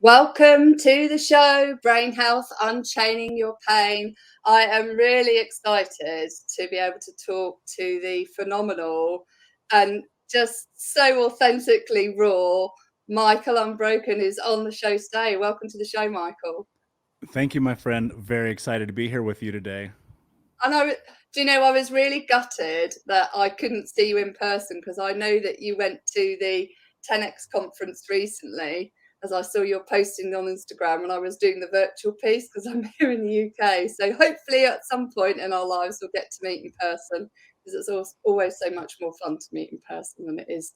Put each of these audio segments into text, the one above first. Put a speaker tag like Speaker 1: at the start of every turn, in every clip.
Speaker 1: Welcome to the show, Brain Health, Unchaining Your Pain. I am really excited to be able to talk to the phenomenal and just so authentically raw Michael Unbroken, who's on the show today. Welcome to the show, Michael.
Speaker 2: Thank you, my friend. Very excited to be here with you today.
Speaker 1: And I was really gutted that I couldn't see you in person because I know that you went to the 10X conference recently, as I saw your posting on Instagram, and I was doing the virtual piece because I'm here in the UK. So hopefully at some point in our lives we'll get to meet in person, because it's always so much more fun to meet in person than it is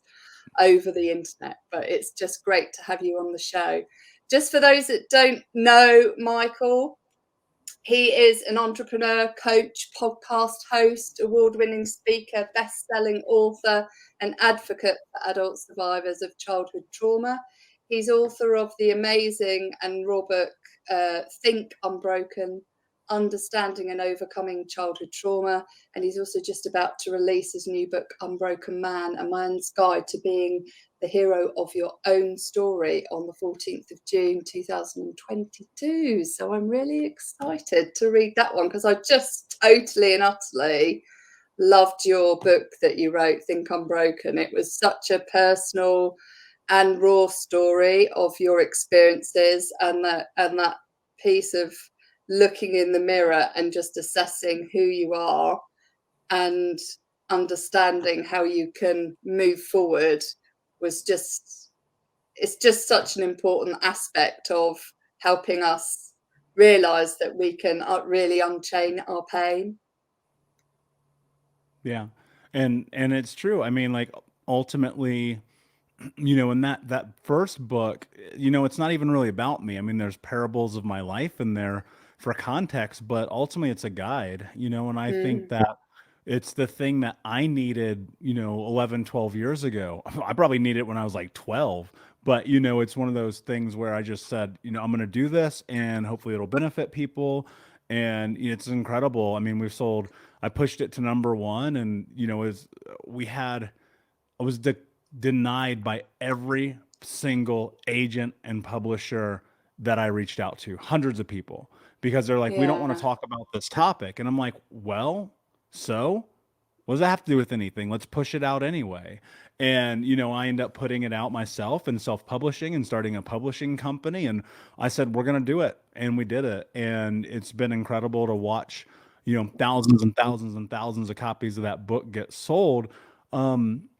Speaker 1: over the internet. But it's just great to have you on the show. Just for those that don't know Michael, he is an entrepreneur, coach, podcast host, award-winning speaker, best-selling author, and advocate for adult survivors of childhood trauma. He's author of the amazing and raw book, Think Unbroken, Understanding and Overcoming Childhood Trauma. And he's also just about to release his new book, Unbroken Man, A Man's Guide to Being the Hero of Your Own Story, on the 14th of June 2022. So I'm really excited to read that one, because I just totally and utterly loved your book that you wrote, Think Unbroken. It was such a personal and raw story of your experiences, and that piece of looking in the mirror and just assessing who you are and understanding how you can move forward was just, it's just such an important aspect of helping us realize that we can really unchain our pain.
Speaker 2: Yeah. And it's true. I mean, like, ultimately, in that first book, it's not even really about me. I mean, there's parables of my life in there for context, but ultimately it's a guide, and I think
Speaker 1: Mm,
Speaker 2: that it's the thing that I needed, 11, 12 years ago. I probably needed it when I was like 12, but it's one of those things where I just said, I'm going to do this and hopefully it'll benefit people. And it's incredible. I mean, I pushed it to number one, and, I was denied by every single agent and publisher that I reached out to, hundreds of people, because they're like, we don't want to
Speaker 1: yeah.
Speaker 2: talk about this topic. And I'm like, well, so what does that have to do with anything? Let's push it out anyway. And, I end up putting it out myself and self publishing and starting a publishing company. And I said, we're going to do it. And we did it. And it's been incredible to watch, thousands and thousands and thousands of copies of that book get sold.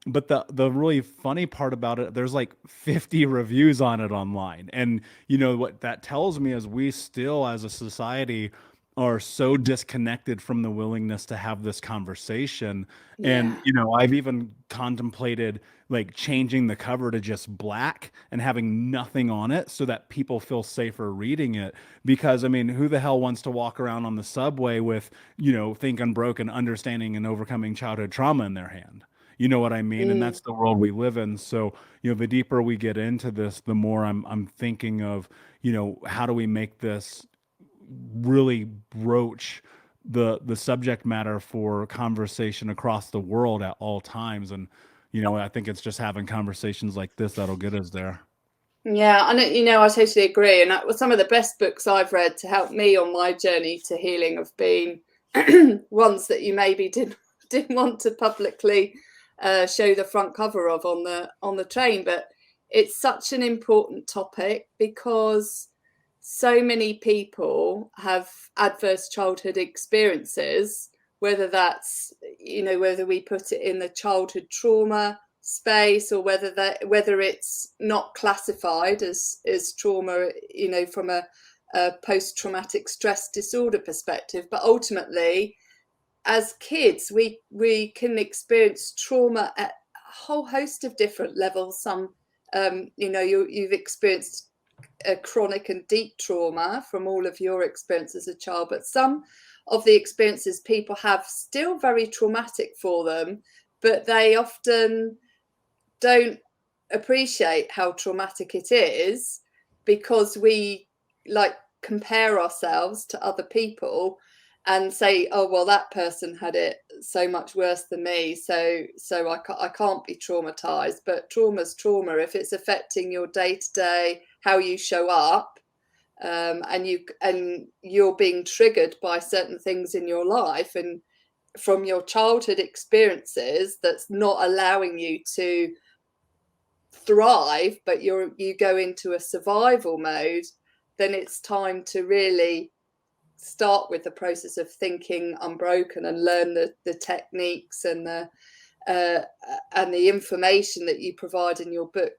Speaker 2: But the really funny part about it, there's like 50 reviews on it online. And what that tells me is we still, as a society, are so disconnected from the willingness to have this conversation. And,
Speaker 1: Yeah.
Speaker 2: I've even contemplated like changing the cover to just black and having nothing on it so that people feel safer reading it. Because, I mean, who the hell wants to walk around on the subway with, Think Unbroken, Understanding and Overcoming Childhood Trauma in their hand? You know what I mean? And
Speaker 1: Mm.
Speaker 2: that's the world we live in. So, the deeper we get into this, the more I'm thinking of, how do we make this really broach the subject matter for conversation across the world at all times. And I think it's just having conversations like this that'll get us there.
Speaker 1: Yeah, and I totally agree. And that was some of the best books I've read to help me on my journey to healing have been ones that you maybe didn't want to publicly show the front cover of on the train. But it's such an important topic because so many people have adverse childhood experiences, whether that's, whether we put it in the childhood trauma space or whether it's not classified as trauma, from a post-traumatic stress disorder perspective. But ultimately, as kids, we can experience trauma at a whole host of different levels. Some, you've experienced a chronic and deep trauma from all of your experience as a child, but some of the experiences people have still very traumatic for them, but they often don't appreciate how traumatic it is because we like compare ourselves to other people and say, oh well, that person had it so much worse than me, so I can't be traumatized. But trauma's trauma. If it's affecting your day to day, how you show up, and you're being triggered by certain things in your life and from your childhood experiences, that's not allowing you to thrive, but you go into a survival mode, then it's time to really start with the process of thinking unbroken and learn the techniques uh, and the information that you provide in your book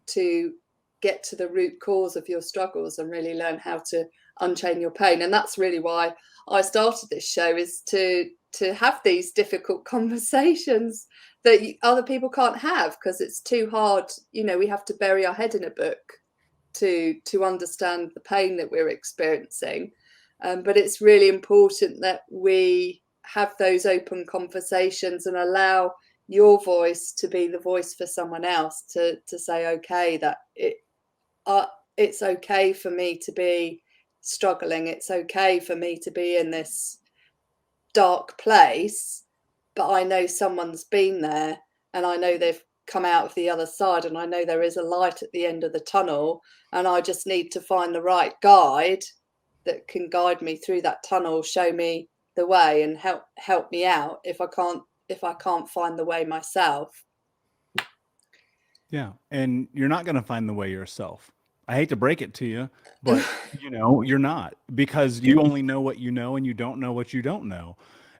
Speaker 1: to get to the root cause of your struggles and really learn how to unchain your pain. And that's really why I started this show, is to have these difficult conversations that other people can't have, because it's too hard. We have to bury our head in a book to understand the pain that we're experiencing. But it's really important that we have those open conversations and allow your voice to be the voice for someone else, to say, okay, that it's okay for me to be struggling. It's okay for me to be in this dark place, but I know someone's been there, and I know they've come out of the other side, and I know there is a light at the end of the tunnel, and I just need to find the right guide that can guide me through that tunnel, show me the way, and help me out if I can't find the way myself.
Speaker 2: Yeah, and you're not gonna find the way yourself. I hate to break it to you, but, you're not, because you only know what you know and you don't know what you don't know.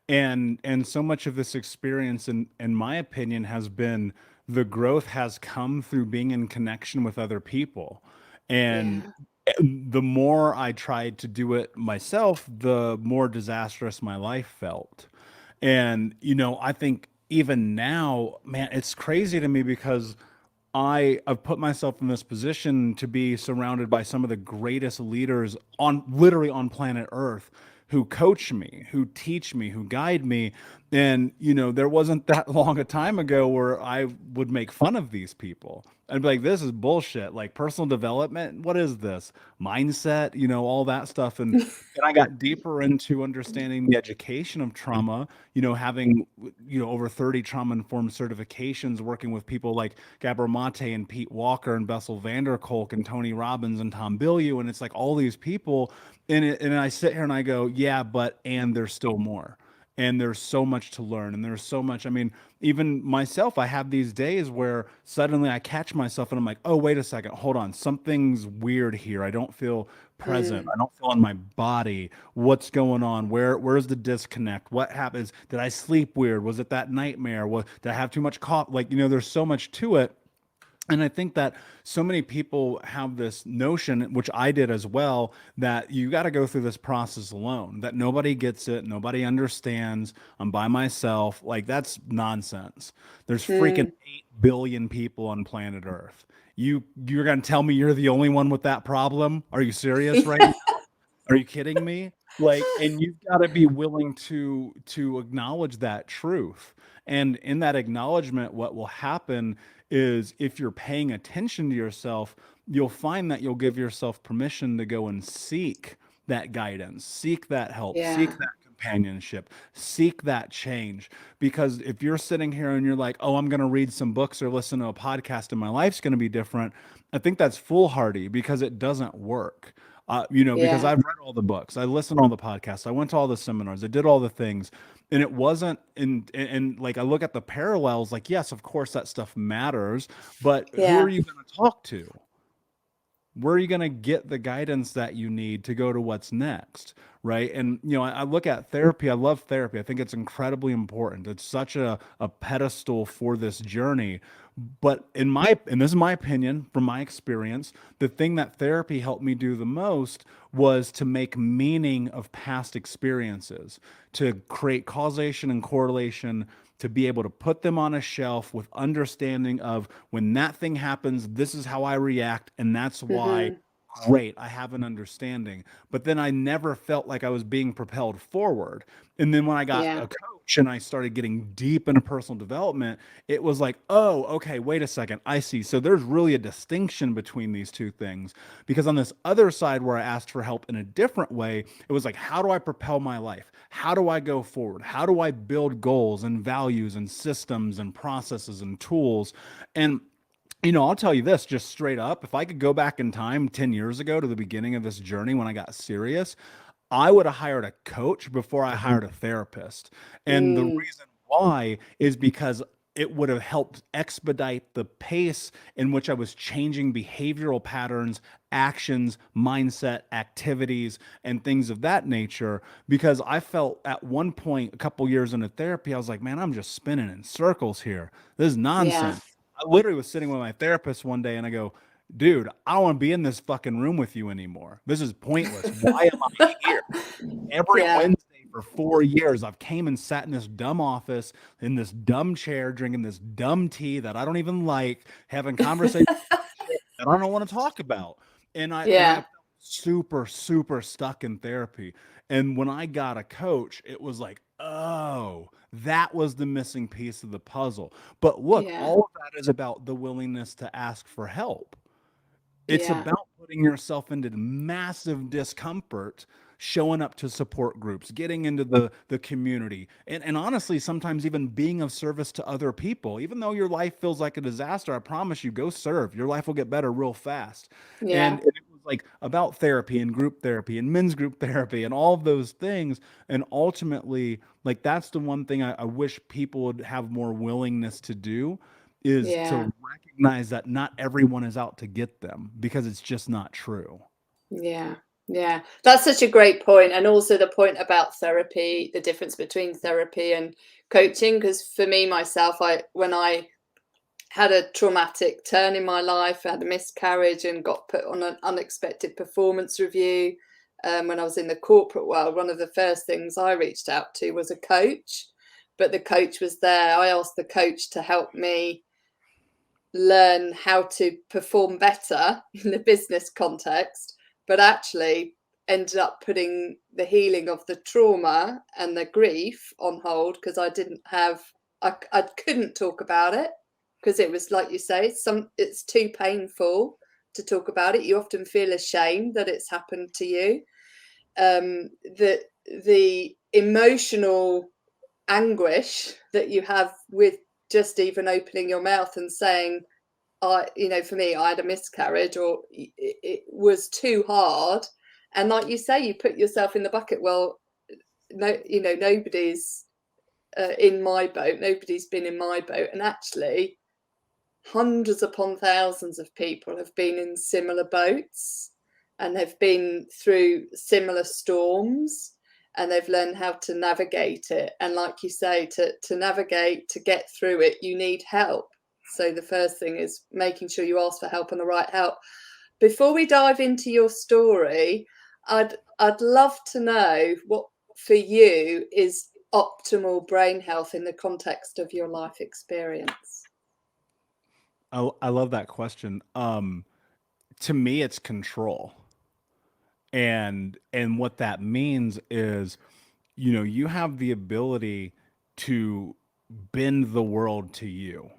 Speaker 2: And so much of this experience, in my opinion, has been the growth has come through being in connection with other people. And
Speaker 1: Yeah,
Speaker 2: the more I tried to do it myself, the more disastrous my life felt. And, I think even now, man, it's crazy to me because I've put myself in this position to be surrounded by some of the greatest leaders on literally on planet Earth, who coach me, who teach me, who guide me. And, there wasn't that long a time ago where I would make fun of these people. I'd be like, this is bullshit. Like, personal development, what is this? Mindset, all that stuff. And I got deeper into understanding the education of trauma, having, over 30 trauma informed certifications, working with people like Gabor Mate and Pete Walker and Bessel van der Kolk and Tony Robbins and Tom Bilyeu. And it's like all these people. And I sit here and I go, yeah, and there's still more. And there's so much to learn. And there's so much. I mean, even myself, I have these days where suddenly I catch myself and I'm like, oh, wait a second, hold on. Something's weird here. I don't feel present.
Speaker 1: mm,
Speaker 2: I don't feel in my body. What's going on? Where's the disconnect? What happens? Did I sleep weird? Was it that nightmare? Did I have too much coffee? Like, there's so much to it. And I think that so many people have this notion, which I did as well, that you got to go through this process alone, that nobody gets it, nobody understands. I'm by myself. Like, that's nonsense. There's freaking
Speaker 1: mm.
Speaker 2: 8 billion people on planet Earth. You're going to tell me you're the only one with that problem? Are you serious right now? Are you kidding me? Like, and you've got to be willing to acknowledge that truth. And in that acknowledgement, what will happen is, if you're paying attention to yourself, you'll find that you'll give yourself permission to go and seek that guidance, seek that help, seek
Speaker 1: Yeah,
Speaker 2: that companionship, seek that change. Because if you're sitting here and you're like, oh, I'm going to read some books or listen to a podcast and my life's going to be different, I think that's foolhardy, because it doesn't work. Because
Speaker 1: yeah,
Speaker 2: I've read all the books, I listened to all the podcasts, I went to all the seminars, I did all the things, and it wasn't and like, I look at the parallels, like, yes, of course that stuff matters, but who are
Speaker 1: yeah,
Speaker 2: you going to talk to? Where are you going to get the guidance that you need to go to what's next? Right. And, I look at therapy. I love therapy. I think it's incredibly important. It's such a pedestal for this journey. But and this is my opinion from my experience, the thing that therapy helped me do the most was to make meaning of past experiences, to create causation and correlation, to be able to put them on a shelf with understanding of, when that thing happens, this is how I react, and that's why
Speaker 1: hmm
Speaker 2: great, I have an understanding. But then I never felt like I was being propelled forward. And then when I got
Speaker 1: Yeah.
Speaker 2: a coach and I started getting deep into personal development, it was like, oh, okay, wait a second. I see. So there's really a distinction between these two things. Because on this other side where I asked for help in a different way, it was like, how do I propel my life? How do I go forward? How do I build goals and values and systems and processes and tools? And I'll tell you this just straight up. If I could go back in time 10 years ago to the beginning of this journey when I got serious, I would have hired a coach before I hired a therapist. And the
Speaker 1: Mm,
Speaker 2: reason why is because it would have helped expedite the pace in which I was changing behavioral patterns, actions, mindset, activities, and things of that nature. Because I felt at one point, a couple years into therapy, I was like, man, I'm just spinning in circles here. This is
Speaker 1: yeah.
Speaker 2: nonsense. I literally was sitting with my therapist one day and I go, dude, I don't want to be in this fucking room with you anymore. This is pointless. Why am I here? Every
Speaker 1: Yeah.
Speaker 2: Wednesday for 4 years, I've came and sat in this dumb office, in this dumb chair, drinking this dumb tea that I don't even like, having conversations that I don't want to talk about. And I
Speaker 1: Yeah.
Speaker 2: felt super, super stuck in therapy. And when I got a coach, it was like, oh, that was the missing piece of the puzzle. But look,
Speaker 1: Yeah.
Speaker 2: all of that is about the willingness to ask for help. It's
Speaker 1: Yeah.
Speaker 2: about putting yourself into massive discomfort, showing up to support groups, getting into the community, and honestly, sometimes even being of service to other people. Even though your life feels like a disaster, I promise you, go serve. Your life will get better real fast. And
Speaker 1: Yeah.
Speaker 2: it was like about therapy and group therapy and men's group therapy and all of those things. And ultimately, like that's the one thing I wish people would have more willingness to do is
Speaker 1: Yeah.
Speaker 2: to recognize that not everyone is out to get them because it's just not true.
Speaker 1: Yeah. Yeah. That's such a great point. And also the point about therapy, the difference between therapy and coaching. Because for me, myself, when I had a traumatic turn in my life, I had a miscarriage and got put on an unexpected performance review. When I was in the corporate world, one of the first things I reached out to was a coach, but the coach was there. I asked the coach to help me learn how to perform better in the business context, but actually ended up putting the healing of the trauma and the grief on hold because I didn't have, I couldn't talk about it because it was like you say, it's too painful to talk about it. You often feel ashamed that it's happened to you. The emotional anguish that you have with just even opening your mouth and saying, for me, I had a miscarriage, or it was too hard. And like you say, you put yourself in the bucket. Well, no, nobody's in my boat. Nobody's been in my boat. And actually, hundreds upon thousands of people have been in similar boats and have been through similar storms, and they've learned how to navigate it. And like you say, to navigate, to get through it, you need help. So the first thing is making sure you ask for help and the right help. Before we dive into your story, I'd love to know what for you is optimal brain health in the context of your life experience.
Speaker 2: I love that question. To me, it's control. And what that means is, you have the ability to bend the world to you,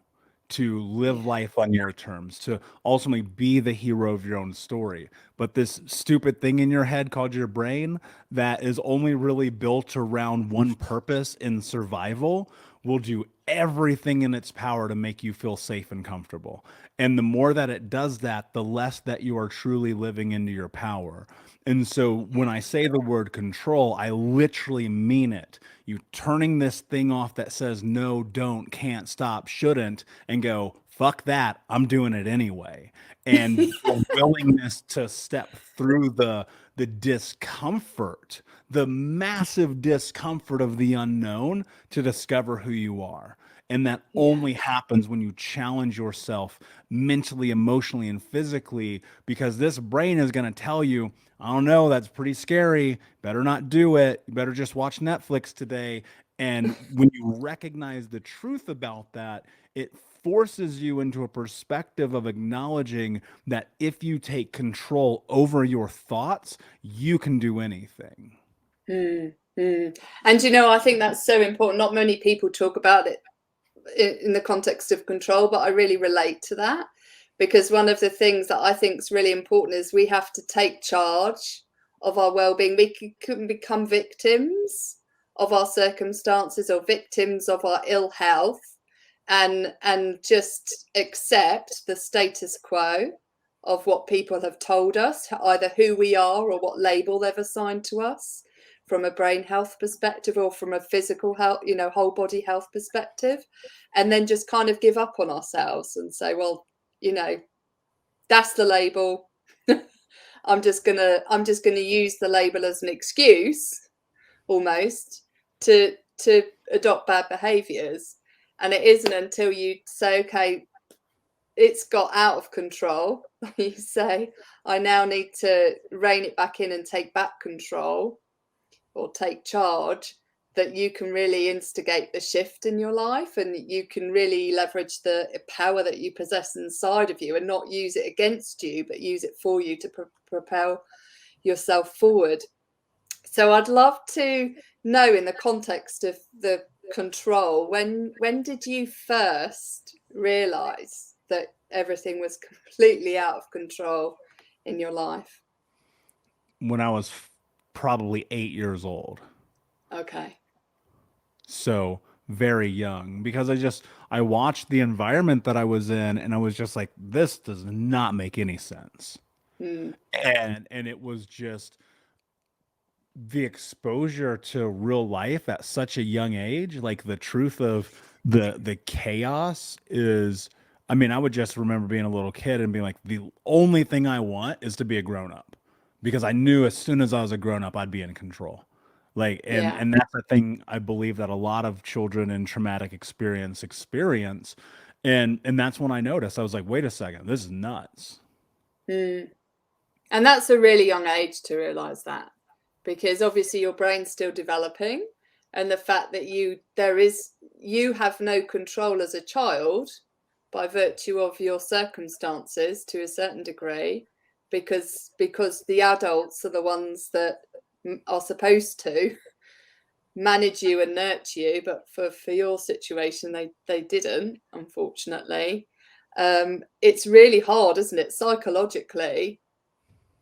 Speaker 2: to live
Speaker 1: Yeah.
Speaker 2: life on your terms, to ultimately be the hero of your own story. But this stupid thing in your head called your brain that is only really built around one purpose in survival will do everything in its power to make you feel safe and comfortable. And the more that it does that, the less that you are truly living into your power. And so when I say the word control, I literally mean it. You turning this thing off that says no, don't, can't, stop, shouldn't, and go, fuck that, I'm doing it anyway. And the willingness to step through the discomfort, the massive discomfort of the unknown to discover who you are. And that
Speaker 1: Yeah.
Speaker 2: only happens when you challenge yourself mentally, emotionally, and physically, because this brain is going to tell you, I don't know, that's pretty scary. Better not do it. You better just watch Netflix today. And when you recognize the truth about that, it forces you into a perspective of acknowledging that if you take control over your thoughts, you can do anything.
Speaker 1: Mm, mm. And I think that's so important. Not many people talk about it in the context of control, but I really relate to that, because one of the things that I think is really important is we have to take charge of our well-being. We couldn't become victims of our circumstances or victims of our ill health, and just accept the status quo of what people have told us, either who we are or what label they've assigned to us from a brain health perspective or from a physical health, whole body health perspective, and then just kind of give up on ourselves and say, well, that's the label. I'm just gonna use the label as an excuse, almost, to adopt bad behaviors. And it isn't until you say, okay, it's got out of control, you say, I now need to rein it back in and take back control or take charge, that you can really instigate the shift in your life, and you can really leverage the power that you possess inside of you and not use it against you, but use it for you to propel yourself forward. So I'd love to know, in the context of the control, when did you first realize that everything was completely out of control in your life?
Speaker 2: When I was probably 8 years old.
Speaker 1: Okay.
Speaker 2: So very young, because I watched the environment that I was in and I was just like, this does not make any sense.
Speaker 1: Mm,
Speaker 2: And it was just the exposure to real life at such a young age, like the truth of the chaos is, I mean, I would just remember being a little kid and being like, the only thing I want is to be a grown up, because I knew as soon as I was a grown up, I'd be in control. Like,
Speaker 1: yeah.
Speaker 2: and that's the thing I believe that a lot of children in traumatic experience. And that's when I noticed, I was like, wait a second, this is nuts.
Speaker 1: Mm. And that's a really young age to realize that, because obviously your brain's still developing, and the fact that you have no control as a child by virtue of your circumstances to a certain degree, because the adults are the ones that are supposed to manage you and nurture you, but for your situation they didn't, unfortunately. It's really hard, isn't it, psychologically,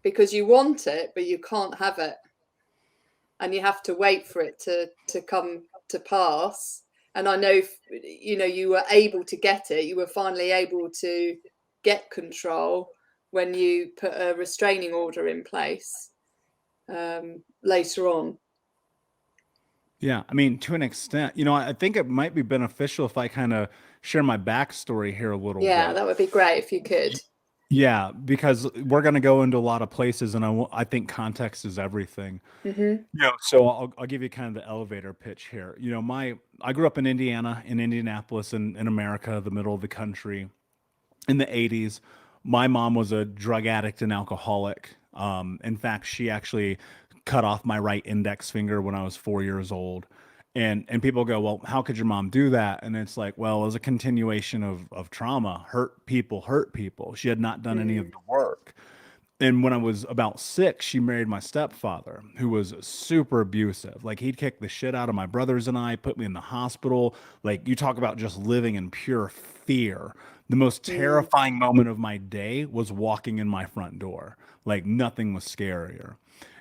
Speaker 1: because you want it but you can't have it, and you have to wait for it to come to pass. And I know, you were able to get it, you were finally able to get control when you put a restraining order in place, later on.
Speaker 2: Yeah, I mean, to an extent, I think it might be beneficial if I kind of share my backstory here a little
Speaker 1: Yeah,
Speaker 2: bit.
Speaker 1: that would be great if you could.
Speaker 2: Yeah, because we're going to go into a lot of places, and I think context is everything.
Speaker 1: Hmm.
Speaker 2: So I'll give you kind of the elevator pitch here. I grew up in Indiana, in Indianapolis, in America, the middle of the country, in the 80s. My mom was a drug addict and alcoholic. In fact, she actually cut off my right index finger when I was 4 years old. And people go, well, how could your mom do that? And it's like, well, it was a continuation of trauma. Hurt people hurt people. She had not done any of
Speaker 1: Mm,
Speaker 2: the work. And when I was about 6, she married my stepfather, who was super abusive. Like, he'd kick the shit out of my brothers and I, put me in the hospital. Like, you talk about just living in pure fear. The most
Speaker 1: mm,
Speaker 2: terrifying moment of my day was walking in my front door. Like, nothing was scarier.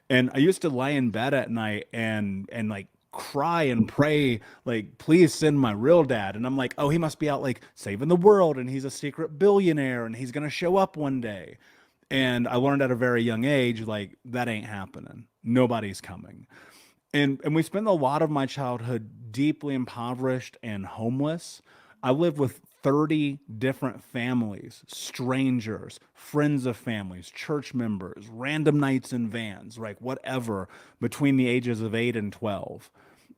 Speaker 2: And I used to lay in bed at night and like cry and pray, like, please send my real dad. And I'm like, oh, he must be out like saving the world, and he's a secret billionaire and he's gonna show up one day. And I learned at a very young age, like, that ain't happening. Nobody's coming. And we spent a lot of my childhood deeply impoverished and homeless. I lived with 30 different families, strangers, friends of families, church members, random nights in vans, like whatever, between the ages of 8 and 12.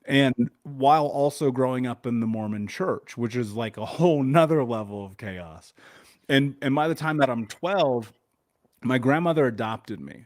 Speaker 2: And while also growing up in the Mormon church, which is like a whole nother level of chaos. And by the time that I'm 12, my grandmother adopted me.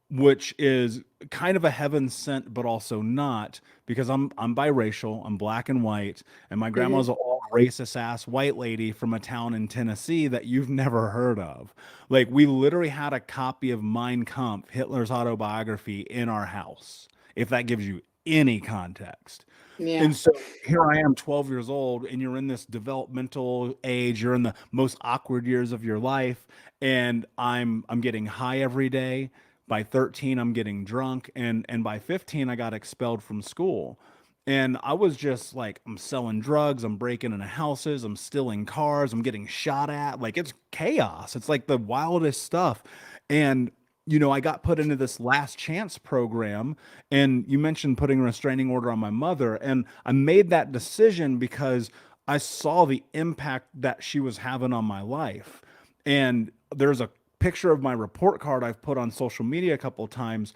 Speaker 2: which is kind of a heaven sent, but also not, because I'm biracial, I'm black and white, and my
Speaker 1: Mhm.
Speaker 2: grandma's an old racist ass white lady from a town in Tennessee that you've never heard of. Like we literally had a copy of Mein Kampf, Hitler's autobiography, in our house, if that gives you any context.
Speaker 1: Yeah.
Speaker 2: And so here I am, 12 years old, and you're in this developmental age. You're in the most awkward years of your life, and I'm getting high every day. By 13, I'm getting drunk, and by 15, I got expelled from school. And I was just like, I'm selling drugs, I'm breaking into houses, I'm stealing cars, I'm getting shot at. Like it's chaos. It's like the wildest stuff. And I got put into this last chance program, and you mentioned putting a restraining order on my mother, and I made that decision because I saw the impact that she was having on my life. And there's a picture of my report card I've put on social media a couple of times.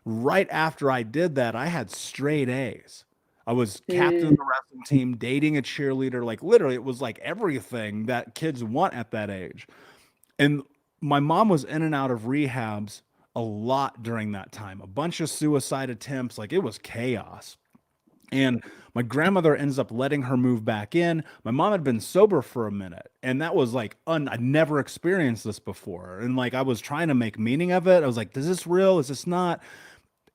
Speaker 2: Right after I did that, I had straight A's. I was captain
Speaker 1: Mm.
Speaker 2: of the wrestling team, dating a cheerleader. Like literally, it was like everything that kids want at that age. And my mom was in and out of rehabs a lot during that time, a bunch of suicide attempts. Like it was chaos. And my grandmother ends up letting her move back in. My mom had been sober for a minute, and that was like I'd never experienced this before. And like I was trying to make meaning of it. I was like, is this real? Is this not?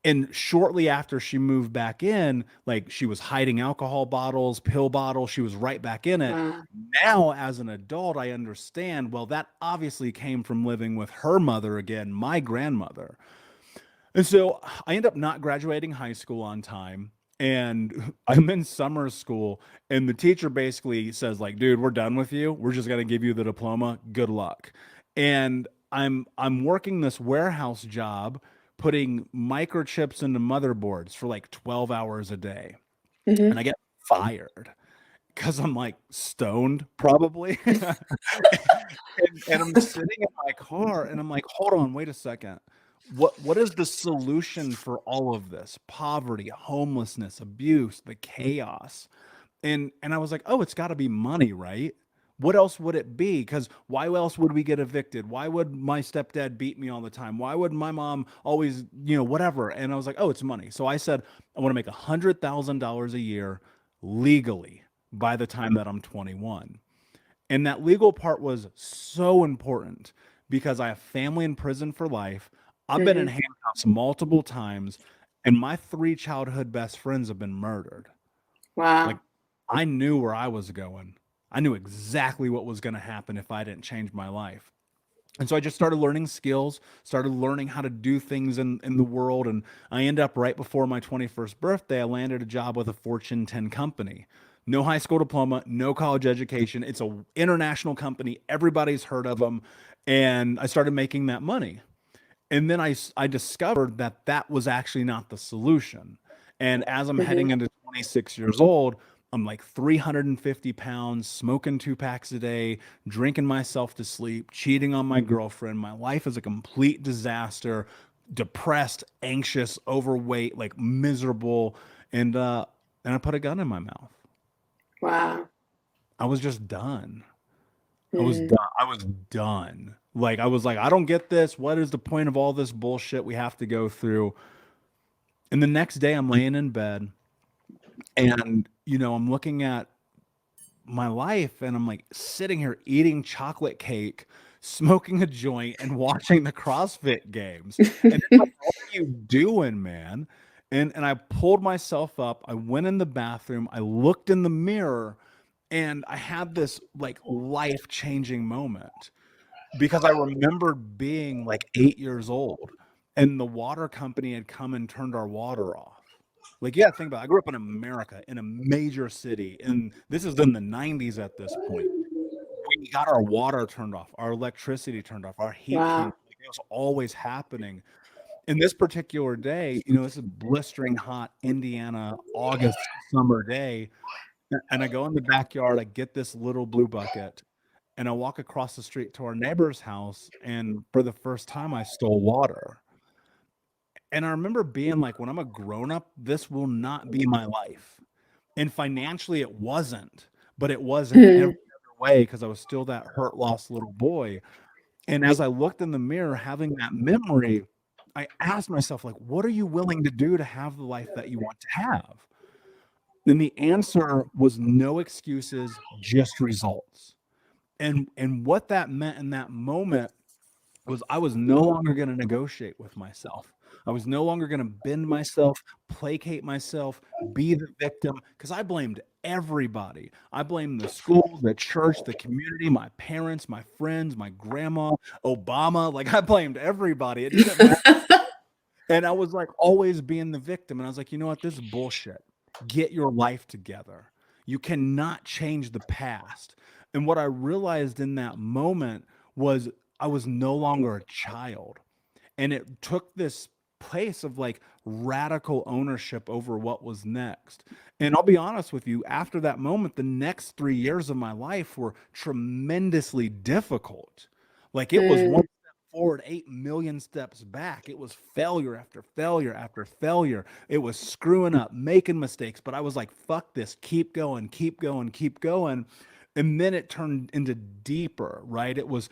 Speaker 2: And shortly after she moved back in, like she was hiding alcohol bottles, pill bottles, she was right back in it.
Speaker 1: Wow.
Speaker 2: Now, as an adult, I understand, well, that obviously came from living with her mother again, my grandmother. And so I end up not graduating high school on time. And I'm in summer school, and the teacher basically says, like, dude, we're done with you. We're just gonna give you the diploma. Good luck. And I'm working this warehouse job, putting microchips into motherboards for like 12 hours a day. And
Speaker 1: Mhm.
Speaker 2: I get fired because I'm like stoned, probably. And I'm sitting in my car and I'm like, hold on, wait a second. What is the solution for all of this? Poverty, homelessness, abuse, the chaos. And I was like, oh, it's got to be money, right? What else would it be? Because why else would we get evicted? Why would my stepdad beat me all the time? Why would my mom always, whatever? And I was like, oh, it's money. So I said, I want to make $100,000 a year legally by the time that I'm 21. And that legal part was so important because I have family in prison for life. I've been in
Speaker 1: Mhm.
Speaker 2: handcuffs multiple times, and my three childhood best friends have been murdered. Like,
Speaker 1: Wow.
Speaker 2: I knew where I was going. I knew exactly what was going to happen if I didn't change my life. And so I just started learning skills, started learning how to do things in the world. And I end up right before my 21st birthday, I landed a job with a Fortune 10 company. No high school diploma, no college education. It's a international company. Everybody's heard of them. And I started making that money. And then I discovered that that was actually not the solution. And as I'm heading
Speaker 1: Mhm.
Speaker 2: into 26 years old, I'm like 350 pounds, smoking 2 packs a day, drinking myself to sleep, cheating on my girlfriend. My life is a complete disaster, depressed, anxious, overweight, like miserable. And I put a gun in my mouth.
Speaker 1: Wow.
Speaker 2: I was just done. I was
Speaker 1: Mm.
Speaker 2: done. I was done. Like I was like, I don't get this. What is the point of all this bullshit we have to go through? And the next day I'm laying in bed and I'm looking at my life and I'm like sitting here eating chocolate cake, smoking a joint and watching the CrossFit games. And it's like, what are you doing, man? And I pulled myself up. I went in the bathroom. I looked in the mirror and I had this like life-changing moment because I remembered being like 8 years old and the water company had come and turned our water off. Like, yeah, think about it. I grew up in America in a major city, and this is in the 90s at this point. We got our water turned off, our electricity turned off, our heat turned
Speaker 1: Wow.
Speaker 2: off. Like, it was always happening. In this particular day, this is blistering hot Indiana August summer day. And I go in the backyard, I get this little blue bucket, and I walk across the street to our neighbor's house. And for the first time, I stole water. And I remember being like, when I'm a grown up, this will not be my life. And financially, it wasn't, but it was in every
Speaker 1: Mhm.
Speaker 2: other way because I was still that hurt, lost little boy. And as I looked in the mirror, having that memory, I asked myself, like, what are you willing to do to have the life that you want to have? And the answer was no excuses, just results. And what that meant in that moment was I was no longer going to negotiate with myself. I was no longer going to bend myself, placate myself, be the victim, because I blamed everybody. I blamed the school, the church, the community, my parents, my friends, my grandma, Obama. Like, I blamed everybody. It didn't matter. And I was like always being the victim. And I was like, you know what? This is bullshit. Get your life together. You cannot change the past. And what I realized in that moment was I was no longer a child. And it took this place of like radical ownership over what was next. And I'll be honest with you, after that moment, the next 3 years of my life were tremendously difficult. Like it was one
Speaker 1: Mm,
Speaker 2: step forward, 8 million steps back. It was failure after failure after failure. It was screwing up, making mistakes. But I was like, fuck this, keep going, keep going, keep going. And then it turned into deeper, right? It was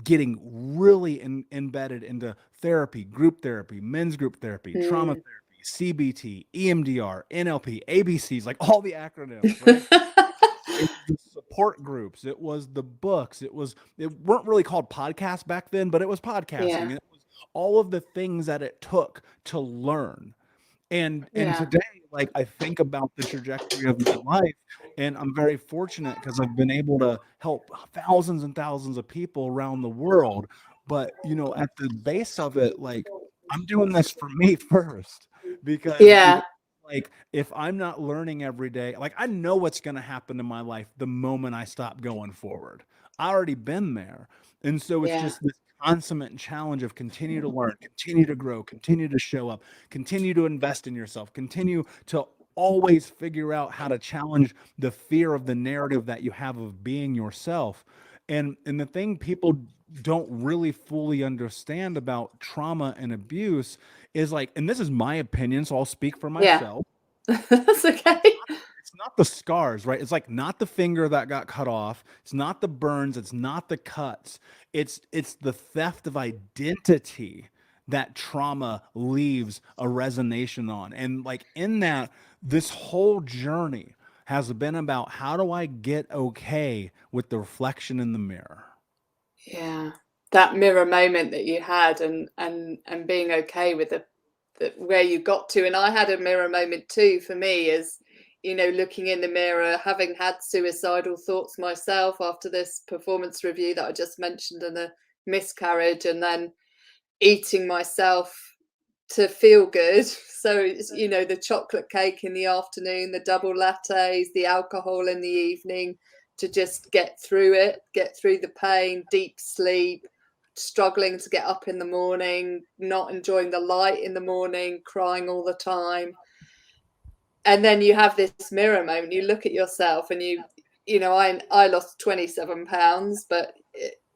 Speaker 2: getting really embedded into therapy, group therapy, men's group therapy, trauma
Speaker 1: mm.
Speaker 2: therapy, CBT, EMDR, NLP, ABCs, like all the acronyms, right? It was the support groups, it was the books, it weren't really called podcasts back then, but it was podcasting,
Speaker 1: Yeah,
Speaker 2: and it was all of the things that it took to learn. And
Speaker 1: yeah,
Speaker 2: today, like I think about the trajectory of my life, and I'm very fortunate because I've been able to help thousands and thousands of people around the world. But at the base of it, like I'm doing this for me first, because
Speaker 1: yeah,
Speaker 2: like if I'm not learning every day, like I know what's going to happen in my life the moment I stop going forward. I already been there. And so it's
Speaker 1: yeah,
Speaker 2: just this consummate challenge of continue to learn, continue to grow, continue to show up, continue to invest in yourself, continue to always figure out how to challenge the fear of the narrative that you have of being yourself. And the thing people don't really fully understand about trauma and abuse is like, and this is my opinion, so I'll speak for
Speaker 1: yeah.
Speaker 2: myself.
Speaker 1: That's okay.
Speaker 2: It's not the scars, right? It's like not the finger that got cut off. It's not the burns. It's not the cuts. It's the theft of identity that trauma leaves a resonation on. And like in that, this whole journey has been about how do I get okay with the reflection in the mirror?
Speaker 1: Yeah. That mirror moment that you had and being okay with the where you got to. And I had a mirror moment too for me as, looking in the mirror, having had suicidal thoughts myself after this performance review that I just mentioned and a miscarriage, and then eating myself to feel good. So it's, the chocolate cake in the afternoon, the double lattes, the alcohol in the evening to just get through it, get through the pain, deep sleep, struggling to get up in the morning, not enjoying the light in the morning, crying all the time. And then you have this mirror moment. You look at yourself and I lost 27 pounds, but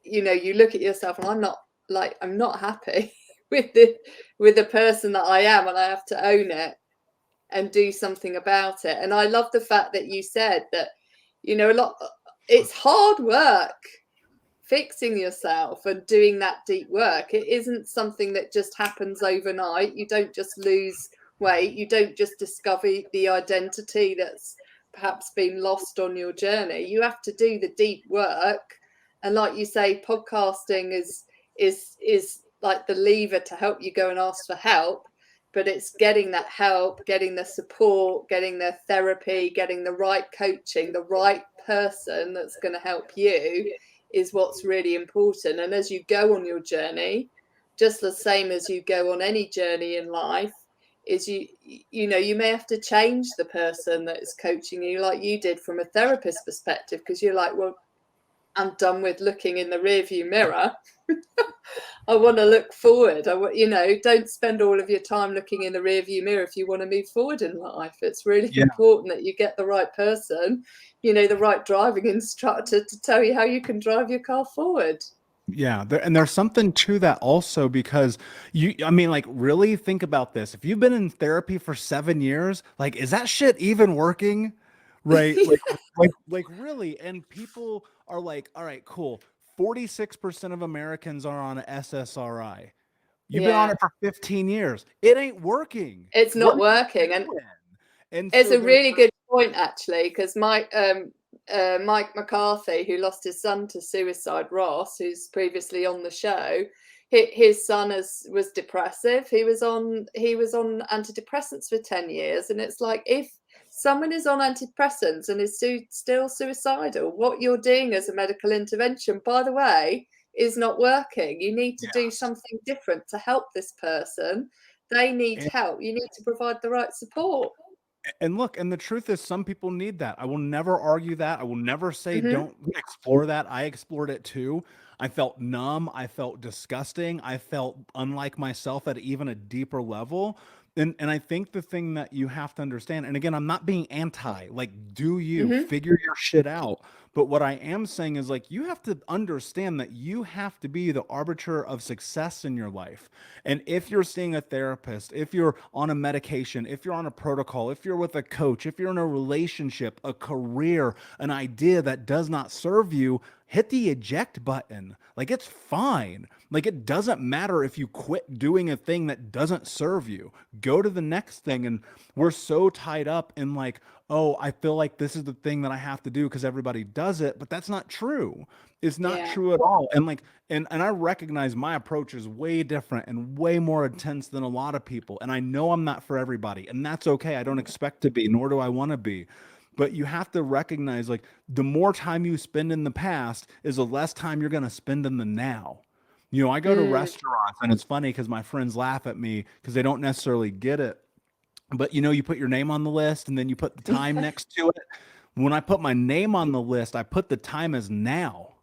Speaker 1: you look at yourself and I'm not happy with the person that I am, and I have to own it and do something about it. And I love the fact that you said that, a lot it's hard work fixing yourself and doing that deep work. It isn't something that just happens overnight. You don't just lose weight. You don't just discover the identity that's perhaps been lost on your journey. You have to do the deep work. And like you say, podcasting is like the lever to help you go and ask for help. But it's getting that help, getting the support, getting the therapy, getting the right coaching, the right person that's going to help you is what's really important. And as you go on your journey, just the same as you go on any journey in life, is you may have to change the person that is coaching you, like you did from a therapist perspective, because you're like, well, I'm done with looking in the rearview mirror. I want to look forward. Don't spend all of your time looking in the rearview mirror if you want to move forward in life. It's really
Speaker 2: Yeah.
Speaker 1: important that you get the right person, the right driving instructor to tell you how you can drive your car forward.
Speaker 2: Yeah, and there's something to that also because I mean, like, really think about this. If you've been in therapy for 7 years, like, is that shit even working? Right? Like, really? And people are like, all right, cool. 46% of Americans are on a SSRI. You've been on
Speaker 1: Yeah.
Speaker 2: it for 15 years. It ain't working.
Speaker 1: It's
Speaker 2: What
Speaker 1: not
Speaker 2: are you
Speaker 1: working. And
Speaker 2: doing? And
Speaker 1: it's
Speaker 2: so
Speaker 1: a
Speaker 2: there,
Speaker 1: really good point, actually, because Mike McCarthy, who lost his son to suicide, Ross, who's previously on the show, his son was depressive. He was on antidepressants for 10 years, and it's like, if someone is on antidepressants and is still suicidal, what you're doing as a medical intervention, by the way, is not working. You need to do
Speaker 2: yes.
Speaker 1: something different to help this person. They need help. You need to provide the right support.
Speaker 2: And look, and the truth is, some people need that. I will never argue that. I will never say
Speaker 1: Hmm.
Speaker 2: don't explore that. I explored it too. I felt numb. I felt disgusting. I felt unlike myself at even a deeper level. And I think the thing that you have to understand, and again, I'm not being anti, like, do you
Speaker 1: Hmm.
Speaker 2: figure your shit out? But what I am saying is, like, you have to understand that you have to be the arbiter of success in your life. And if you're seeing a therapist, if you're on a medication, if you're on a protocol, if you're with a coach, if you're in a relationship, a career, an idea that does not serve you, hit the eject button. Like, it's fine. Like, it doesn't matter if you quit doing a thing that doesn't serve you. Go to the next thing. And we're so tied up in, like, oh, I feel like this is the thing that I have to do because everybody does it, but that's not true. It's not
Speaker 1: Yeah.
Speaker 2: true at all. And like, and I recognize my approach is way different and way more intense than a lot of people. And I know I'm not for everybody, and that's okay. I don't expect to be, nor do I want to be. But you have to recognize, like, the more time you spend in the past is the less time you're going to spend in the now. You know, I go to
Speaker 1: Mm.
Speaker 2: restaurants, and it's funny because my friends laugh at me because they don't necessarily get it. But you know, you put your name on the list and then you put the time next to it. When I put my name on the list, I put the time as now,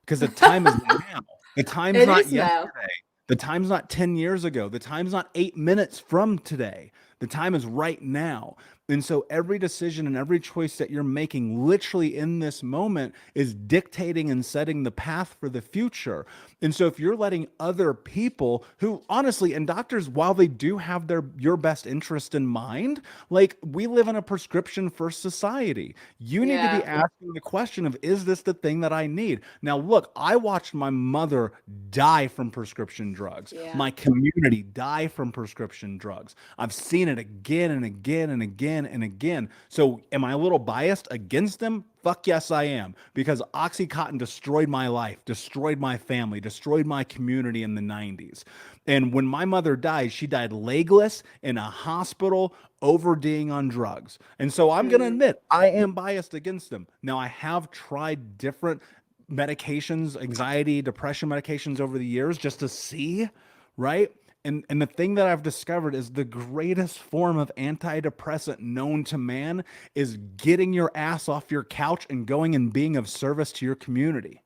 Speaker 2: because the time is now. The time's
Speaker 1: It
Speaker 2: not
Speaker 1: is now.
Speaker 2: yesterday. The time's not 10 years ago. The time's not 8 minutes from today. The time is right now. And so every decision and every choice that you're making literally in this moment is dictating and setting the path for the future. And so if you're letting other people who honestly, and doctors, while they do have your best interest in mind, like, we live in a prescription first society. You need to be
Speaker 1: Yeah.
Speaker 2: asking the question of, is this the thing that I need? Now, look, I watched my mother die from prescription drugs,
Speaker 1: Yeah.
Speaker 2: my community die from prescription drugs. I've seen it again and again and again and again. So am I a little biased against them? Fuck yes, I am. Because Oxycontin destroyed my life, destroyed my family, destroyed my community in the 90s. And when my mother died, she died legless in a hospital, ODing on drugs. And so I'm going to
Speaker 1: Mm.
Speaker 2: admit, I am biased against them. Now, I have tried different medications, anxiety, depression medications over the years just to see, right? And the thing that I've discovered is the greatest form of antidepressant known to man is getting your ass off your couch and going and being of service to your community.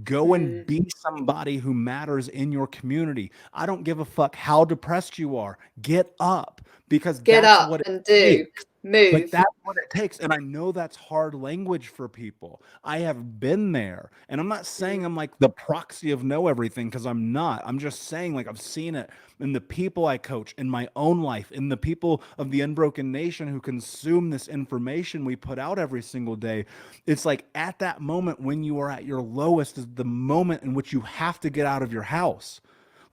Speaker 2: Go and
Speaker 1: Mm.
Speaker 2: be somebody who matters in your community. I don't give a fuck how depressed you are. Get up, because
Speaker 1: Get
Speaker 2: that's
Speaker 1: up
Speaker 2: what it
Speaker 1: and do.
Speaker 2: takes. Like,
Speaker 1: Move.
Speaker 2: that's what it takes. And I know that's hard language for people. I have been there. And I'm not saying
Speaker 1: Mm.
Speaker 2: I'm like the proxy of know everything, because I'm not. I'm just saying, like, I've seen it in the people I coach, in my own life, in the people of the Unbroken Nation who consume this information we put out every single day. It's like, at that moment when you are at your lowest is the moment in which you have to get out of your house.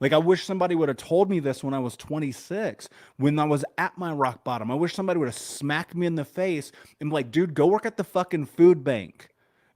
Speaker 2: Like, I wish somebody would have told me this when I was 26, when I was at my rock bottom. I wish somebody would have smacked me in the face and be like, dude, go work at the fucking food bank.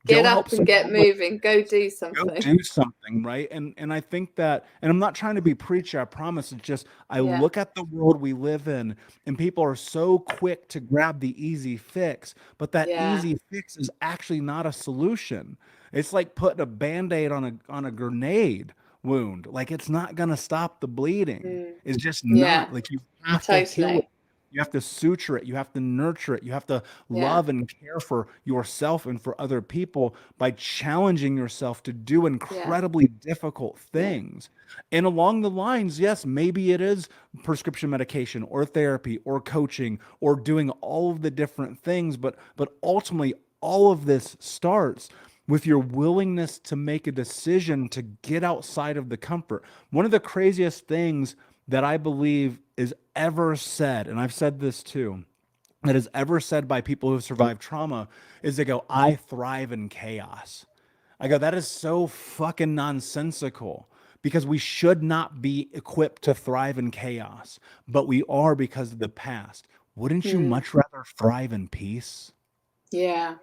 Speaker 1: Get
Speaker 2: Go help
Speaker 1: up and
Speaker 2: somebody
Speaker 1: get
Speaker 2: with,
Speaker 1: moving. Go do
Speaker 2: go
Speaker 1: something.
Speaker 2: do something, right? And I think that, and I'm not trying to be preachy, I promise. It's just, I
Speaker 1: Yeah.
Speaker 2: look at the world we live in, and people are so quick to grab the easy fix, but that
Speaker 1: Yeah.
Speaker 2: easy fix is actually not a solution. It's like putting a band-aid on a grenade wound. Like, it's not gonna stop the bleeding.
Speaker 1: Mm.
Speaker 2: It's just
Speaker 1: Yeah.
Speaker 2: not. Like, you have to heal it.
Speaker 1: Totally.
Speaker 2: You have to suture it. You have to nurture it. You have to
Speaker 1: Yeah.
Speaker 2: love and care for yourself and for other people by challenging yourself to do
Speaker 1: Yeah.
Speaker 2: incredibly difficult
Speaker 1: Yeah.
Speaker 2: things. And along the lines, yes, maybe it is prescription medication or therapy or coaching or doing all of the different things, but ultimately all of this starts with your willingness to make a decision to get outside of the comfort. One of the craziest things that I believe is ever said, and I've said this too, that is ever said by people who have survived trauma, is they go, I thrive in chaos. I go, that is so fucking nonsensical, because we should not be equipped to thrive in chaos, but we are because of the past. Wouldn't you
Speaker 1: Mm.
Speaker 2: much rather thrive in peace?
Speaker 1: Yeah.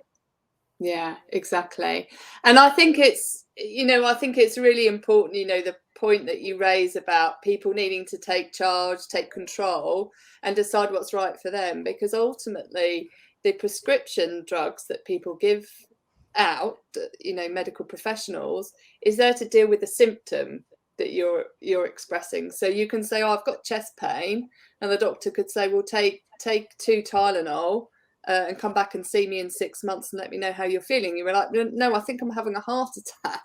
Speaker 1: Yeah, exactly. And I think I think it's really important, the point that you raise about people needing to take charge, take control, and decide what's right for them. Because ultimately, the prescription drugs that people give out, medical professionals, is there to deal with the symptom that you're expressing. So you can say, "Oh, I've got chest pain," and the doctor could say, "Well, take 2 Tylenol." And come back and see me in 6 months and let me know how you're feeling. You were like, no, I think I'm having a heart attack.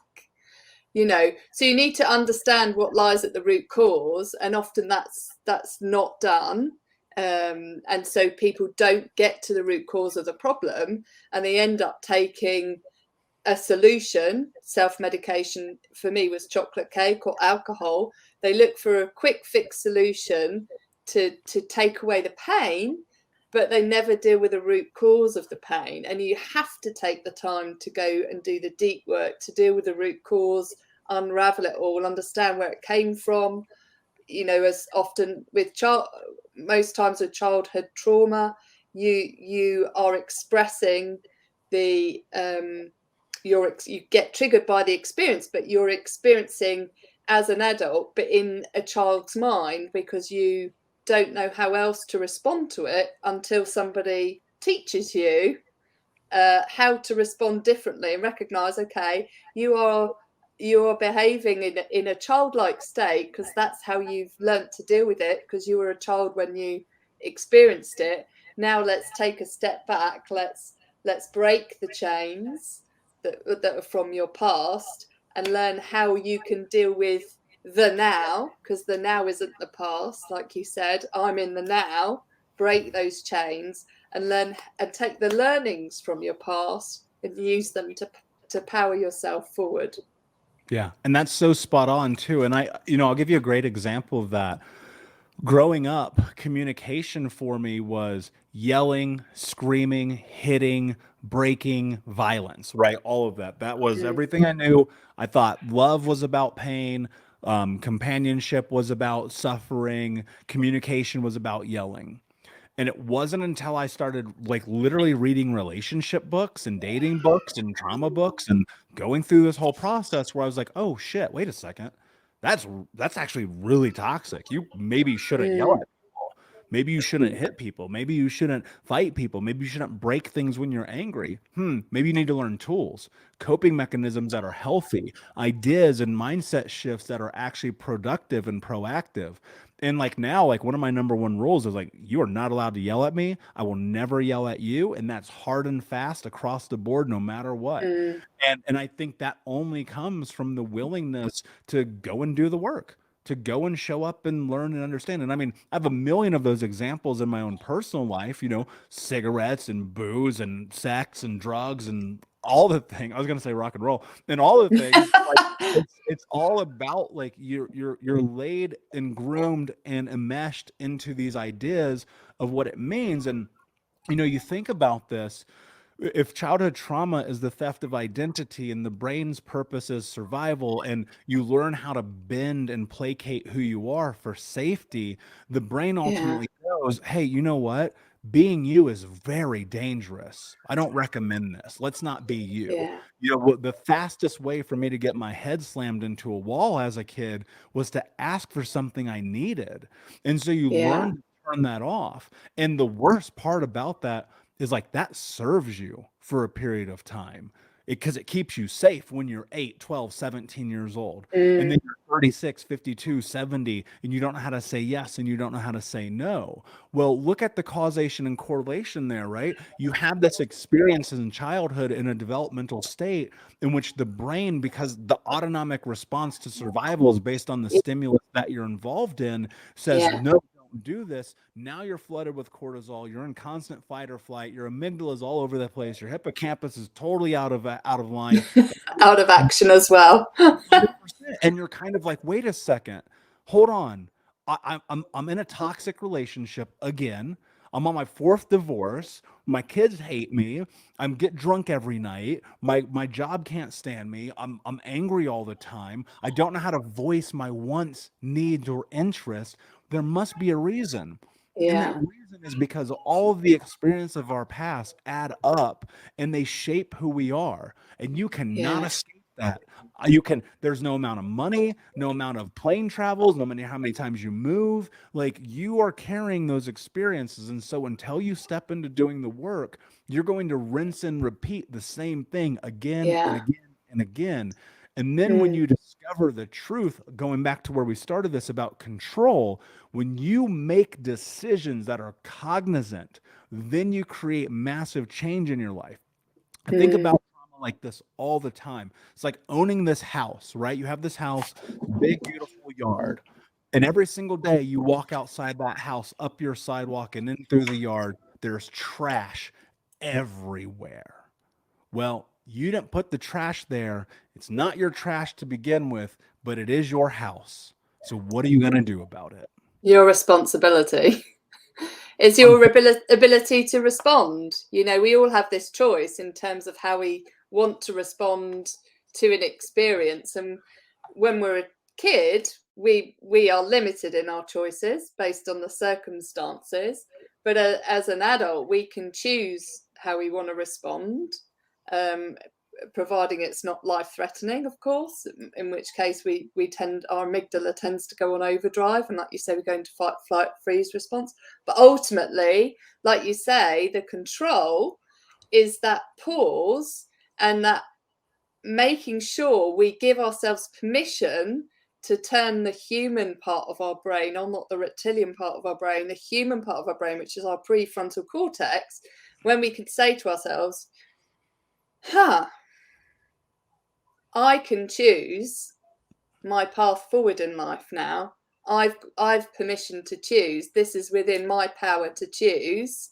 Speaker 1: So you need to understand what lies at the root cause, and often that's not done. And so people don't get to the root cause of the problem, and they end up taking a solution. Self-medication for me was chocolate cake or alcohol. They look for a quick fix solution to take away the pain, but they never deal with the root cause of the pain. And you have to take the time to go and do the deep work to deal with the root cause, unravel it all, understand where it came from. As often with most times with childhood trauma, you are expressing the you get triggered by the experience, but you're experiencing as an adult, but in a child's mind, because you don't know how else to respond to it until somebody teaches you how to respond differently and recognize, okay, you're behaving in a childlike state because that's how you've learnt to deal with it, because you were a child when you experienced it. Now let's take a step back. Let's break the chains that are from your past and learn how you can deal with the now, because the now isn't the past. Like you said, I'm in the now. Break those chains and learn and take the learnings from your past and use them to power yourself forward.
Speaker 2: Yeah. And that's so spot on too. And I'll give you a great example of that. Growing up, communication for me was yelling, screaming, hitting, breaking, violence, right? All of that. That was
Speaker 1: Mm.
Speaker 2: everything I knew. I thought love was about pain, companionship was about suffering, communication was about yelling. And it wasn't until I started like literally reading relationship books and dating books and trauma books and going through this whole process where I was like, oh shit, wait a second. That's actually really toxic. You maybe shouldn't yell
Speaker 1: Mm.
Speaker 2: at people. Maybe you shouldn't hit people. Maybe you shouldn't fight people. Maybe you shouldn't break things when you're angry. Maybe you need to learn tools, coping mechanisms that are healthy, ideas and mindset shifts that are actually productive and proactive. And like now, like one of my number one rules is like, you are not allowed to yell at me. I will never yell at you. And that's hard and fast across the board, no matter what.
Speaker 1: Mm.
Speaker 2: And I think that only comes from the willingness to go and do the work, to go and show up and learn and understand. And I mean, I have a million of those examples in my own personal life, cigarettes and booze and sex and drugs and all the things. I was going to say rock and roll and all the things. Like, it's all about like you're laid and groomed and enmeshed into these ideas of what it means. And you think about this, if childhood trauma is the theft of identity and the brain's purpose is survival, and you learn how to bend and placate who you are for safety, the brain
Speaker 1: Yeah,
Speaker 2: ultimately goes, hey, you know what? Being you is very dangerous. I don't recommend this. Let's not be you.
Speaker 1: yeah,
Speaker 2: The fastest way for me to get my head slammed into a wall as a kid was to ask for something I needed. And so you
Speaker 1: yeah,
Speaker 2: learn to turn that off. And the worst part about that is like that serves you for a period of time because it keeps you safe when you're 8, 12, 17 years old. And
Speaker 1: mm,
Speaker 2: then you're 36, 52, 70, and you don't know how to say yes and you don't know how to say no. Well, look at the causation and correlation there, right? You have this experience in childhood in a developmental state in which the brain, because the autonomic response to survival is based on the stimulus that you're involved in, says,
Speaker 1: yeah.
Speaker 2: no, don't do this. Now you're flooded with cortisol. You're in constant fight or flight. Your amygdala is all over the place. Your hippocampus is totally out of line.
Speaker 1: Out of action as well.
Speaker 2: 100%. And you're kind of like, wait a second, hold on. I'm in a toxic relationship again. I'm on my fourth divorce. My kids hate me. I'm get drunk every night. My job can't stand me. I'm angry all the time. I don't know how to voice my wants, needs, or interests. There must be a reason. And that
Speaker 1: Yeah.
Speaker 2: reason is because all of the experience of our past add up and they shape who we are. And you cannot
Speaker 1: Yes.
Speaker 2: escape that. You can, there's no amount of money, no amount of plane travels, no matter how many times you move. Like you are carrying those experiences. And so until you step into doing the work, you're going to rinse and repeat the same thing again and
Speaker 1: Yeah.
Speaker 2: again and again. And then when
Speaker 1: Mm.
Speaker 2: you discover the truth, going back to where we started this about control, when you make decisions that are cognizant, then you create massive change in your life. I think
Speaker 1: Mm.
Speaker 2: about trauma like this all the time. It's like owning this house, right? You have this house, big, beautiful yard. And every single day you walk outside that house, up your sidewalk and in through the yard, there's trash everywhere. Well, you didn't put the trash there. It's not your trash to begin with, but it is your house. So what are you going to do about it?
Speaker 1: Your responsibility. It's your ability to respond. You know, we all have this choice in terms of how we want to respond to an experience. And when we're a kid, we are limited in our choices based on the circumstances. But as an adult, we can choose how we want to respond, um, providing it's not life threatening, of course, in which case we tend, our amygdala tends to go on overdrive, and like you say, we're going to fight, flight, freeze response. But ultimately, like you say, the control is that pause and that making sure we give ourselves permission to turn the human part of our brain on, not the reptilian part of our brain, the human part of our brain, which is our prefrontal cortex, when we could say to ourselves, huh, I can choose my path forward in life now. I've permission to choose. This is within my power to choose.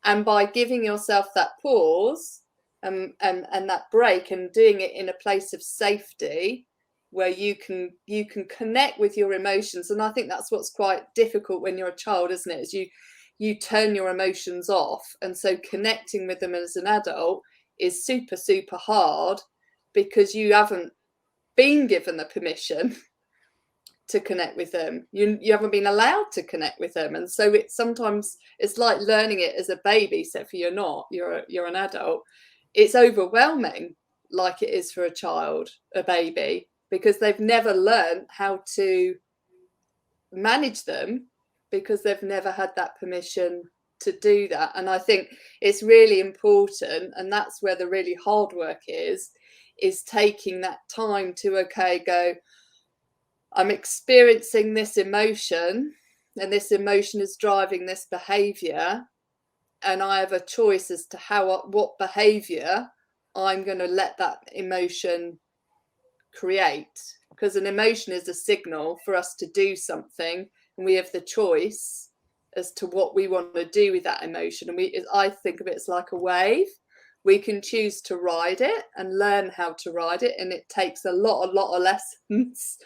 Speaker 1: And by giving yourself that pause, and that break, and doing it in a place of safety where you can connect with your emotions. And I think that's what's quite difficult when you're a child, isn't it? Is you turn your emotions off, and so connecting with them as an adult is super, super hard because you haven't been given the permission to connect with them. You haven't been allowed to connect with them, and so it's sometimes it's like learning it as a baby. Except for you're an adult. It's overwhelming, like it is for a child, a baby, because they've never learned how to manage them, because they've never had that permission to do that. And I think it's really important, and that's where the really hard work is taking that time to, okay, go, I'm experiencing this emotion, and this emotion is driving this behavior, and I have a choice as to what behavior I'm going to let that emotion create. Because an emotion is a signal for us to do something, and we have the choice as to what we want to do with that emotion. And I think of it as like a wave. We can choose to ride it and learn how to ride it, and it takes a lot of lessons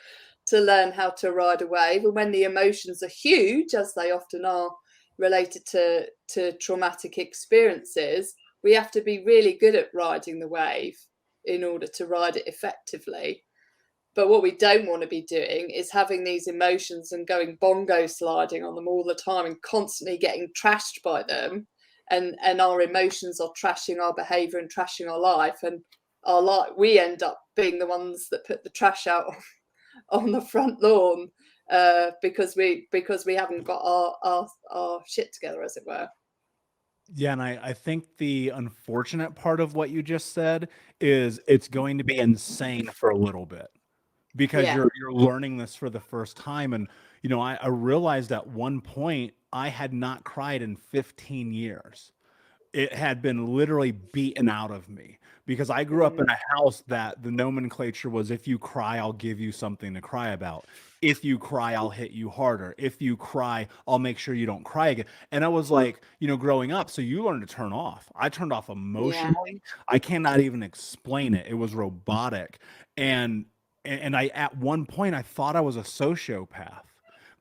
Speaker 1: to learn how to ride a wave. And when the emotions are huge, as they often are, related to traumatic experiences, we have to be really good at riding the wave in order to ride it effectively. But what we don't want to be doing is having these emotions and going bongo sliding on them all the time and constantly getting trashed by them. And our emotions are trashing our behavior and trashing our life. And our life, we end up being the ones that put the trash out on the front lawn, because we haven't got our shit together, as it were.
Speaker 2: Yeah, and I think the unfortunate part of what you just said is it's going to be insane for a little bit because
Speaker 1: Yeah.
Speaker 2: you're learning this for the first time. And I realized at one point I had not cried in 15 years. It had been literally beaten out of me because I grew up in
Speaker 1: Mm.
Speaker 2: a house that the nomenclature was, if you cry, I'll give you something to cry about. If you cry, I'll hit you harder. If you cry, I'll make sure you don't cry again. And I was like, growing up, so you learn to turn off. I turned off
Speaker 1: Yeah.
Speaker 2: emotionally. I cannot even explain it. It was robotic. And I, at one point, I thought I was a sociopath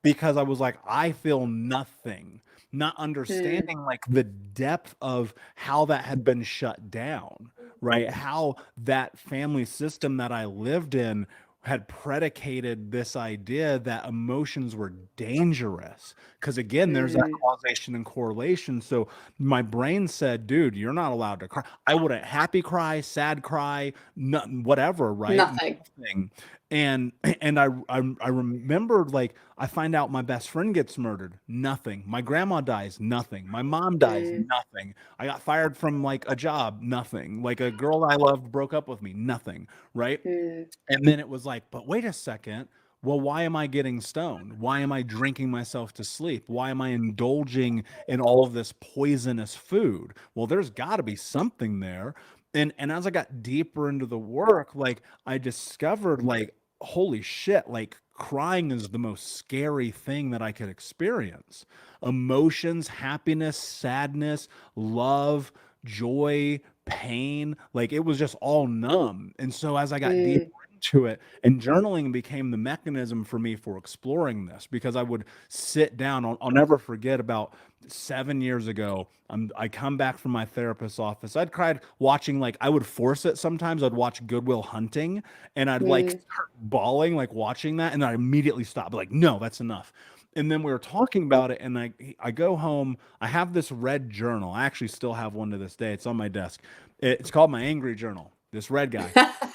Speaker 2: because I was like, I feel nothing. not
Speaker 1: Mm,
Speaker 2: understanding like the depth of how that had been shut down, right? How that family system that I lived in had predicated this idea that emotions were dangerous. Because again, there's that
Speaker 1: mm,
Speaker 2: causation and correlation. So my brain said, dude, you're not allowed to cry. I wouldn't happy cry, sad cry, nothing, whatever, right?
Speaker 1: nothing.
Speaker 2: Nothing. And I remembered like I find out my best friend gets murdered, nothing. My grandma dies, nothing. My mom dies,
Speaker 1: Mm,
Speaker 2: nothing. I got fired from like a job, nothing. Like a girl I loved broke up with me, nothing, right?
Speaker 1: mm,
Speaker 2: And then it was like, but wait a second. Well, why am I getting stoned? Why am I drinking myself to sleep? Why am I indulging in all of this poisonous food? Well, there's got to be something there. And as I got deeper into the work, like I discovered like holy shit, like crying is the most scary thing that I could experience. Emotions, happiness, sadness, love, joy, pain, like it was just all numb. And so as I got deeper
Speaker 1: mm,
Speaker 2: into it, and journaling became the mechanism for me for exploring this because I would sit down. I'll never forget about 7 years ago. I come back from my therapist's office. I'd cried watching, like, I would force it sometimes. I'd watch Goodwill Hunting and I'd like
Speaker 1: mm.
Speaker 2: start bawling, like watching that. And I immediately stop, like, no, that's enough. And then we were talking about it, and I go home. I have this red journal. I actually still have one to this day. It's on my desk. It's called my angry journal. This red guy.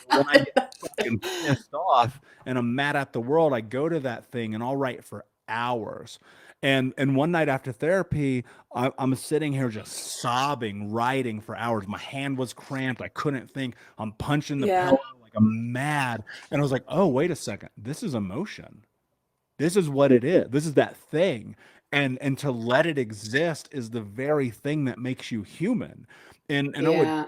Speaker 2: When I get fucking pissed off and I'm mad at the world, I go to that thing and I'll write for hours. And one night after therapy, I'm sitting here just sobbing, writing for hours. My hand was cramped. I couldn't think. I'm punching the
Speaker 1: Yeah.
Speaker 2: pillow like I'm mad. And I was like, oh, wait a second. This is emotion. This is what it is. This is that thing. And to let it exist is the very thing that makes you human. And I would
Speaker 1: Yeah.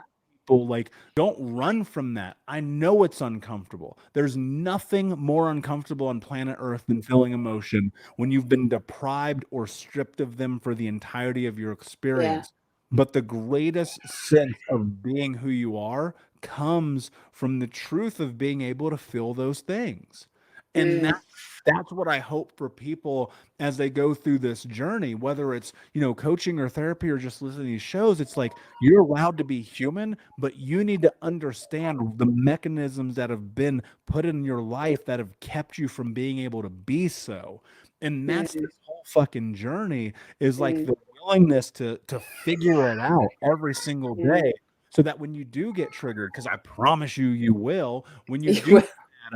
Speaker 2: people like don't run from that. I know it's uncomfortable. There's nothing more uncomfortable on planet Earth than feeling emotion when you've been deprived or stripped of them for the entirety of your
Speaker 1: Yeah.
Speaker 2: experience. But the greatest sense of being who you are comes from the truth of being able to feel those things. And
Speaker 1: Mm,
Speaker 2: that's what I hope for people as they go through this journey, whether it's, coaching or therapy or just listening to these shows. It's like you're allowed to be human, but you need to understand the mechanisms that have been put in your life that have kept you from being able to be so. And that's
Speaker 1: mm,
Speaker 2: this whole fucking journey is like
Speaker 1: mm,
Speaker 2: the willingness to figure it out every single
Speaker 1: mm.
Speaker 2: day so that when you do get triggered, because I promise you, you will, when you
Speaker 1: You
Speaker 2: do
Speaker 1: will.
Speaker 2: get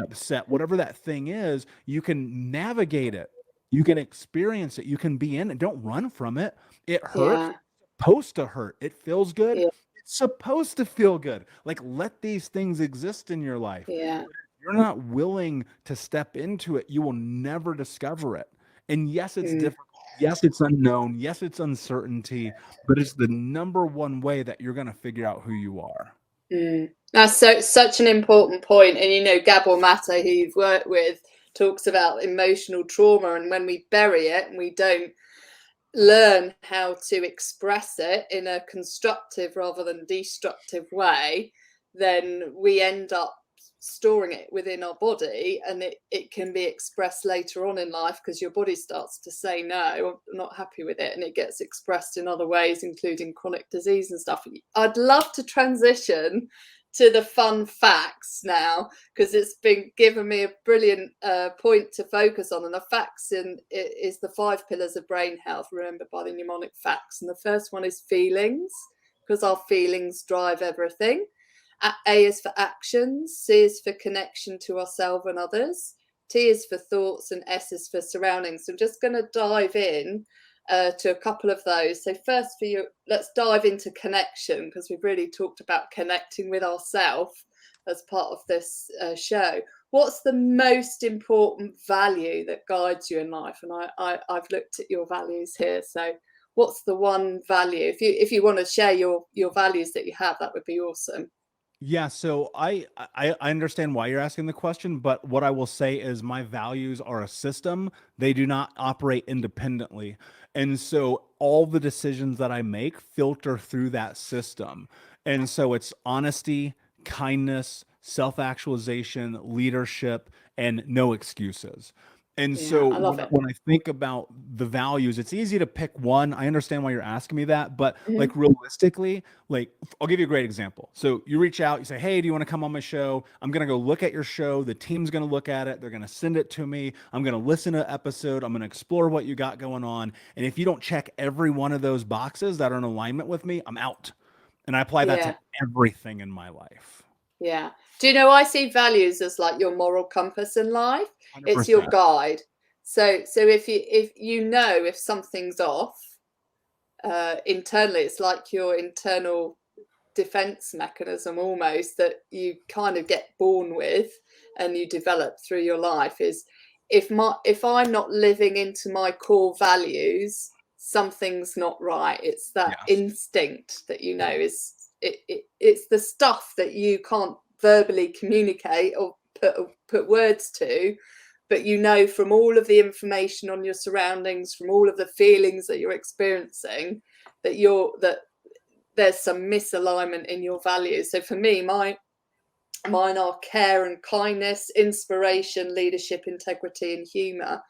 Speaker 2: upset, whatever that thing is, you can navigate it. You can experience it. You can be in it. Don't run from it. It hurts.
Speaker 1: Yeah.
Speaker 2: It's supposed to hurt. It feels good.
Speaker 1: Yeah.
Speaker 2: It's supposed to feel good. Like let these things exist in your life.
Speaker 1: Yeah.
Speaker 2: You're not willing to step into it, you will never discover it. And yes, it's
Speaker 1: Mm,
Speaker 2: difficult. Yes, it's unknown. Yes, it's uncertainty, but it's the number one way that you're going to figure out who you are.
Speaker 1: mm. That's such an important point. And Gabor Mate, who you've worked with, talks about emotional trauma, and when we bury it and we don't learn how to express it in a constructive rather than destructive way, then we end up storing it within our body, and it can be expressed later on in life because your body starts to say no, I'm not happy with it, and it gets expressed in other ways, including chronic disease and stuff. I'd love to transition to the fun facts now, because it's been given me a brilliant point to focus on. And the facts is the 5 pillars of brain health, remembered by the mnemonic facts. And the first one is feelings, because our feelings drive everything. A is for actions, C is for connection to ourselves and others, T is for thoughts, and S is for surroundings. So I'm just going to dive in to a couple of those. So first for you, let's dive into connection, because we've really talked about connecting with ourselves as part of this show. What's the most important value that guides you in life? And I've looked at your values here. So what's the one value? If you want to share your values that you have, that would be awesome.
Speaker 2: Yeah, so I understand why you're asking the question, but what I will say is my values are a system. They do not operate independently. And so all the decisions that I make filter through that system. And so it's honesty, kindness, self-actualization, leadership, and no excuses. And
Speaker 1: Yeah,
Speaker 2: so
Speaker 1: I love it.
Speaker 2: when I think about the values, it's easy to pick one. I understand why you're asking me that, but
Speaker 1: Mhm.
Speaker 2: like realistically, like I'll give you a great example. So you reach out, you say, "Hey, do you want to come on my show?" I'm going to go look at your show. The team's going to look at it. They're going to send it to me. I'm going to listen to an episode. I'm going to explore what you got going on. And if you don't check every one of those boxes that are in alignment with me, I'm out. And I apply that to
Speaker 1: Yeah,
Speaker 2: everything in my life.
Speaker 1: yeah. Do you know, I see values as like your moral compass in life. It's your
Speaker 2: 100%.
Speaker 1: guide. So if you know if something's off, internally, it's like your internal defense mechanism almost that you kind of get born with and you develop through your life is if I'm not living into my core values, something's not right. It's that
Speaker 2: Yes.
Speaker 1: instinct that you know is it's the stuff that you can't verbally communicate or put words to, but you know from all of the information on your surroundings, from all of the feelings that you're experiencing, that there's some misalignment in your values. So for me, mine are care and kindness, inspiration, leadership, integrity, and humour,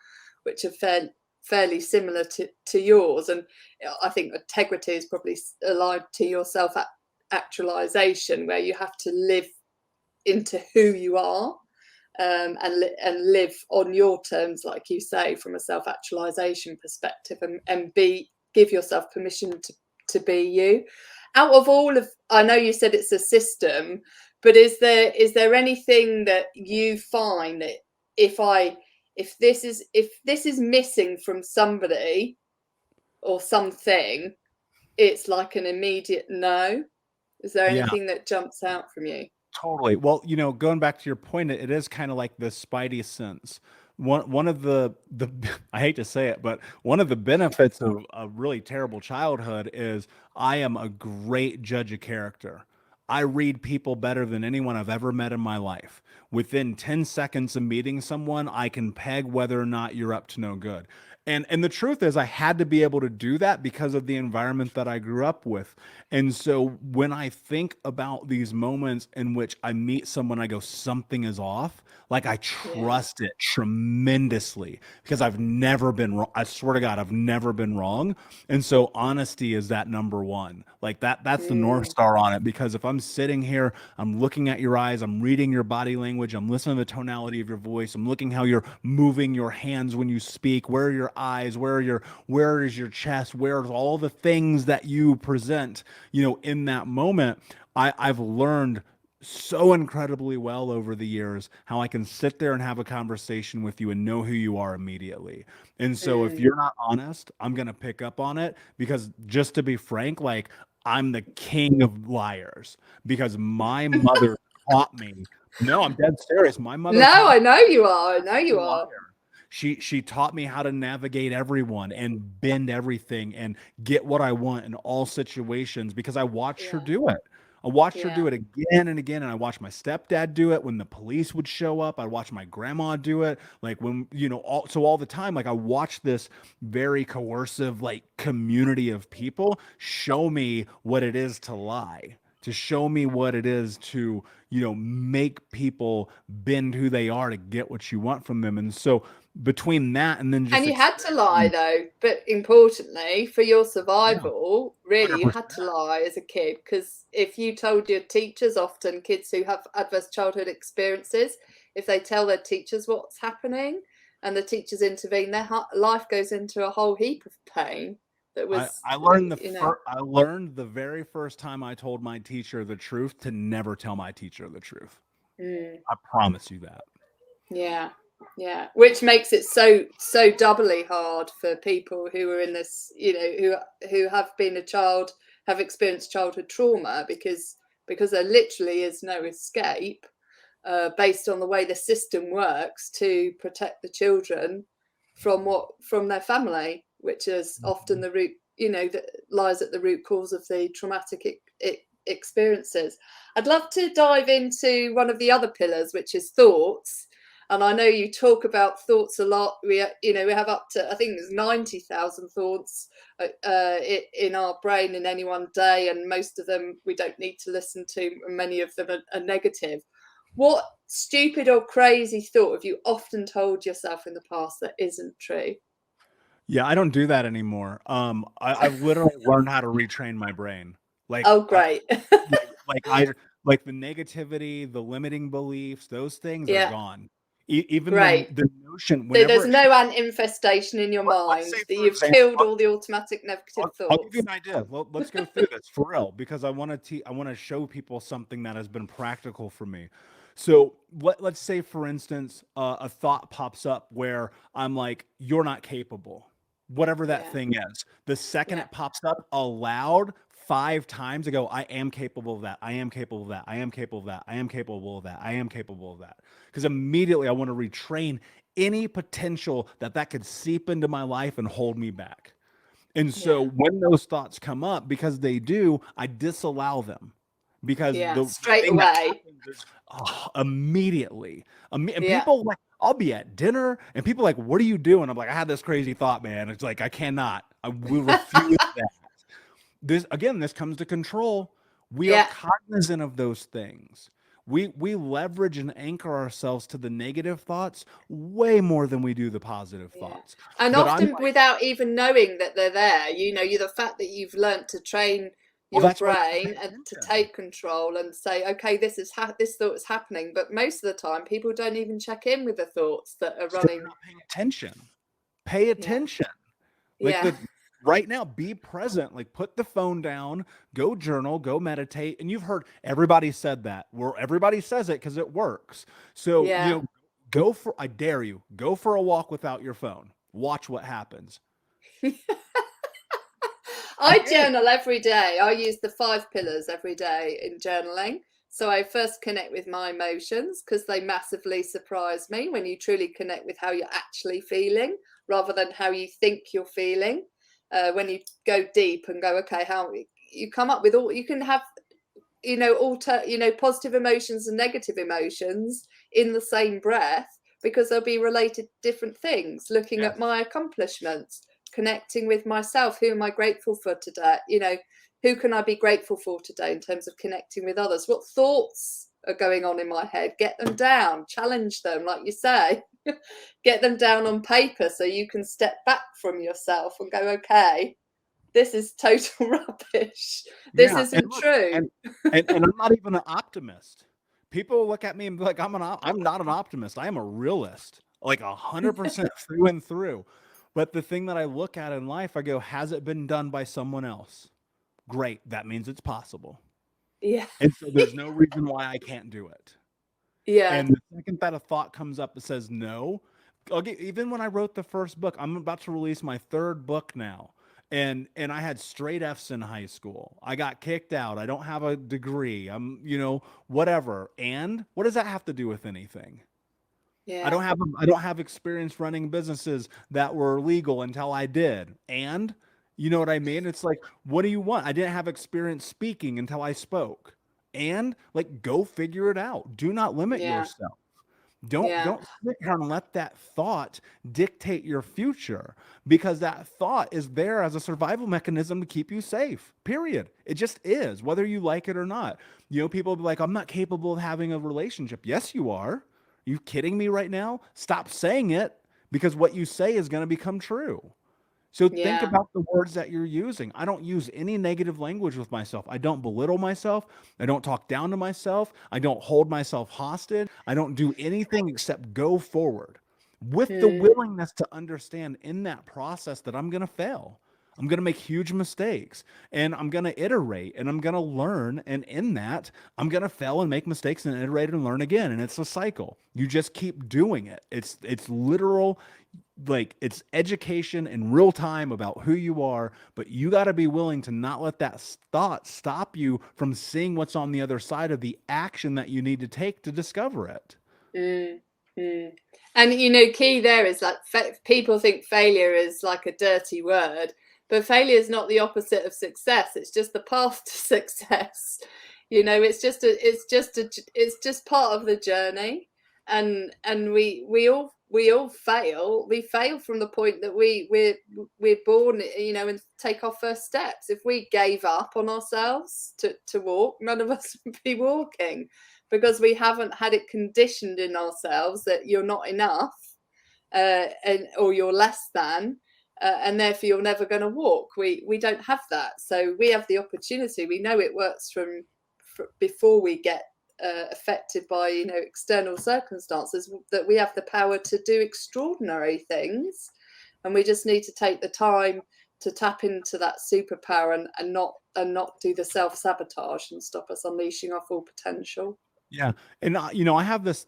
Speaker 1: which are fairly similar to yours. And I think integrity is probably aligned to your self actualization, where you have to live into who you are, and live on your terms, like you say, from a self actualization perspective, and give yourself permission to be you. Out of all of, I know you said it's a system, but is there anything that you find that if I if this is missing from somebody or something, it's like an immediate no? Is there
Speaker 2: Yeah.
Speaker 1: anything that jumps out from you?
Speaker 2: Totally. Well, going back to your point, it is kind of like the spidey sense. One of the I hate to say it, but one of the benefits of a really terrible childhood is I am a great judge of character. I read people better than anyone I've ever met in my life. Within 10 seconds of meeting someone, I can peg whether or not you're up to no good. And the truth is I had to be able to do that because of the environment that I grew up with. And so when I think about these moments in which I meet someone, I go, something is off. Like I
Speaker 1: Yeah.
Speaker 2: trust it tremendously because I've never been wrong. I swear to God, I've never been wrong. And so honesty is that number one. Like that's the North
Speaker 1: Mm,
Speaker 2: Star on it. Because if I'm sitting here, I'm looking at your eyes, I'm reading your body language, I'm listening to the tonality of your voice, I'm looking how you're moving your hands when you speak, where are your eyes, where is your chest, where's all the things that you present, in that moment. I've learned so incredibly well over the years how I can sit there and have a conversation with you and know who you are immediately. And so if
Speaker 1: mm.
Speaker 2: you're not honest, I'm going to pick up on it because just to be frank, like I'm the king of liars because my mother taught me. No, I'm dead serious. My mother
Speaker 1: No,
Speaker 2: taught
Speaker 1: I
Speaker 2: me
Speaker 1: know you are. I know
Speaker 2: a
Speaker 1: you are.
Speaker 2: liar. She taught me how to navigate everyone and bend everything and get what I want in all situations because I watched her
Speaker 1: Yeah,
Speaker 2: do it. I watched her do
Speaker 1: yeah.
Speaker 2: it again and again, and I watched my stepdad do it when the police would show up. I watched my grandma do it, like when all the time. Like I watched this very coercive like community of people show me what it is to lie, to show me what it is to make people bend who they are to get what you want from them. And so between that and then
Speaker 1: And
Speaker 2: just
Speaker 1: you had to lie though, but importantly, for your
Speaker 2: yeah,
Speaker 1: survival, really, you
Speaker 2: 100%.
Speaker 1: had to lie as a kid because if you told your teachers, often kids who have adverse childhood experiences, if they tell their teachers what's happening and the teachers intervene, their life goes into a whole heap of pain that
Speaker 2: I,
Speaker 1: was,
Speaker 2: I learned I learned the very first time I told my teacher the truth to never tell my teacher the truth.
Speaker 1: mm,
Speaker 2: I promise you that.
Speaker 1: yeah, yeah, which makes it so doubly hard for people who are in this, who have been a child, have experienced childhood trauma, because there literally is no escape, based on the way the system works to protect the children from their family, which is often the root, that lies at the root cause of the traumatic experiences. I'd love to dive into one of the other pillars, which is thoughts. And I know you talk about thoughts a lot. We have up to, I think it's 90,000 thoughts in our brain in any one day, and most of them we don't need to listen to. Many of them are negative. What stupid or crazy thought have you often told yourself in the past that isn't true?
Speaker 2: Yeah, I don't do that anymore. I've literally learned how to retrain my brain. Like,
Speaker 1: Oh, great.
Speaker 2: I like the negativity, the limiting beliefs, those things are
Speaker 1: Yeah,
Speaker 2: gone. Even
Speaker 1: great.
Speaker 2: the notion
Speaker 1: So
Speaker 2: whenever
Speaker 1: there's
Speaker 2: it
Speaker 1: no ant infestation in your
Speaker 2: let's say
Speaker 1: mind, that
Speaker 2: for
Speaker 1: you've
Speaker 2: example,
Speaker 1: killed all the automatic negative
Speaker 2: I'll give you
Speaker 1: thoughts.
Speaker 2: an idea. Let's go through this for real because I want to show people something that has been practical for me. So let's say, for instance, a thought pops up where I'm like, "You're not capable," whatever that
Speaker 1: Yeah,
Speaker 2: thing is. The second
Speaker 1: yeah,
Speaker 2: it pops up aloud 5 times, I go, "I am capable of that. I am capable of that. I am capable of that. I am capable of that. I am capable of that." Because immediately I want to retrain any potential that could seep into my life and hold me back. And so
Speaker 1: yeah,
Speaker 2: when those thoughts come up, because they do, I disallow them because
Speaker 1: yeah.
Speaker 2: the
Speaker 1: Straight
Speaker 2: thing that
Speaker 1: away.
Speaker 2: happens is immediately. And
Speaker 1: Yeah,
Speaker 2: people like, I'll be at dinner and people like, what are you doing? I'm like, I had this crazy thought, man. It's like, I cannot. I will refuse that. This comes to control. We are
Speaker 1: yeah,
Speaker 2: cognizant of those things. We leverage and anchor ourselves to the negative thoughts way more than we do the positive
Speaker 1: yeah.
Speaker 2: thoughts.
Speaker 1: And
Speaker 2: But I'm
Speaker 1: often
Speaker 2: like,
Speaker 1: without even knowing that they're there, you're the fact that you've learnt to train
Speaker 2: well,
Speaker 1: your
Speaker 2: that's why you have to pay
Speaker 1: brain and to
Speaker 2: attention.
Speaker 1: take control and say, okay, this thought is happening. But most of the time, people don't even check in with the thoughts that are
Speaker 2: So they're
Speaker 1: running.
Speaker 2: not paying attention. Pay
Speaker 1: Yeah,
Speaker 2: attention. Like
Speaker 1: yeah,
Speaker 2: right now, be present. Like put the phone down, go journal, go meditate. And you've heard everybody said that. Where everybody says it because it works. So,
Speaker 1: yeah.
Speaker 2: I dare you, go for a walk without your phone. Watch what happens. I
Speaker 1: I
Speaker 2: did.
Speaker 1: journal every day. I use the 5 pillars every day in journaling. So I first connect with my emotions because they massively surprise me when you truly connect with how you're actually feeling rather than how you think you're feeling. When you go deep and go, okay, how you come up with all you can have, positive emotions and negative emotions in the same breath because they'll be related to different things. Looking at
Speaker 2: Yes.
Speaker 1: my accomplishments, connecting with myself, who am I grateful for today? Who can I be grateful for today in terms of connecting with others? What thoughts are going on in my head? Get them down, challenge them, like you say. Get them down on paper so you can step back from yourself and go, okay, this is total rubbish. This
Speaker 2: Yeah. And
Speaker 1: isn't
Speaker 2: look,
Speaker 1: true.
Speaker 2: and I'm not even an optimist. People look at me and be like, I'm not an optimist. I am a realist, like 100% through and through. But the thing that I look at in life, I go, has it been done by someone else? Great. That means it's possible.
Speaker 1: Yeah.
Speaker 2: And so there's no reason why I can't do it.
Speaker 1: Yeah.
Speaker 2: And the second that a thought comes up that says no, even when I wrote the first book, I'm about to release my third book now. And I had straight F's in high school. I got kicked out. I don't have a degree. Whatever. And what does that have to do with anything?
Speaker 1: Yeah.
Speaker 2: I don't have experience running businesses that were legal until I did. And you know what I mean? It's like, what do you want? I didn't have experience speaking until I spoke. And like, go figure it out. Do not limit
Speaker 1: Yeah.
Speaker 2: yourself.
Speaker 1: Yeah.
Speaker 2: Don't sit here and let that thought dictate your future because that thought is there as a survival mechanism to keep you safe. Period. It just is, whether you like it or not. People will be like, I'm not capable of having a relationship. Yes, you are. Are you kidding me right now? Stop saying it because what you say is going to become true. So think
Speaker 1: Yeah.
Speaker 2: about the words that you're using. I don't use any negative language with myself. I don't belittle myself. I don't talk down to myself. I don't hold myself hostage. I don't do anything except go forward with the
Speaker 1: Mm.
Speaker 2: willingness to understand in that process that I'm going to fail. I'm going to make huge mistakes and I'm going to iterate and I'm going to learn. And in that, I'm going to fail and make mistakes and iterate and learn again. And it's a cycle. You just keep doing it. It's literal, like it's education in real time about who you are, but you got to be willing to not let that thought stop you from seeing what's on the other side of the action that you need to take to discover it.
Speaker 1: Mm. Mm. And key there is like people think failure is like a dirty word, but failure is not the opposite of success. It's just the path to success. It's just part of the journey. And we all fail. We fail from the point that we're born, and take our first steps. If we gave up on ourselves to walk, none of us would be walking. because we haven't had it conditioned in ourselves that you're not enough, or you're less than, and therefore you're never going to walk. We don't have that, so we have the opportunity. We know it works from before we get affected by external circumstances, that we have the power to do extraordinary things, and we just need to take the time to tap into that superpower and not do the self-sabotage and stop us unleashing our full potential.
Speaker 2: Yeah. And, I have this,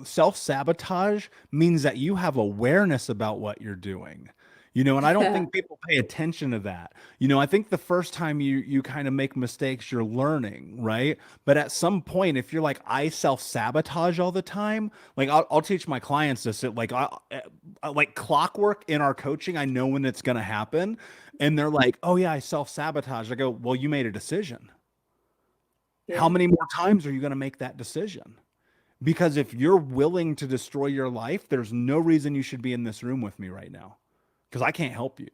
Speaker 2: self-sabotage means that you have awareness about what you're doing, and I don't
Speaker 1: Yeah.
Speaker 2: think people pay attention to that. I think the first time you kind of make mistakes, you're learning, right? But at some point, if you're like, I self-sabotage all the time, like I'll teach my clients this, like clockwork in our coaching, I know when it's going to happen. And they're like, oh yeah, I self-sabotage. I go, well, you made a decision. How
Speaker 1: Yeah.
Speaker 2: many more times are you going to make that decision? Because if you're willing to destroy your life, there's no reason you should be in this room with me right now. Because I can't help you.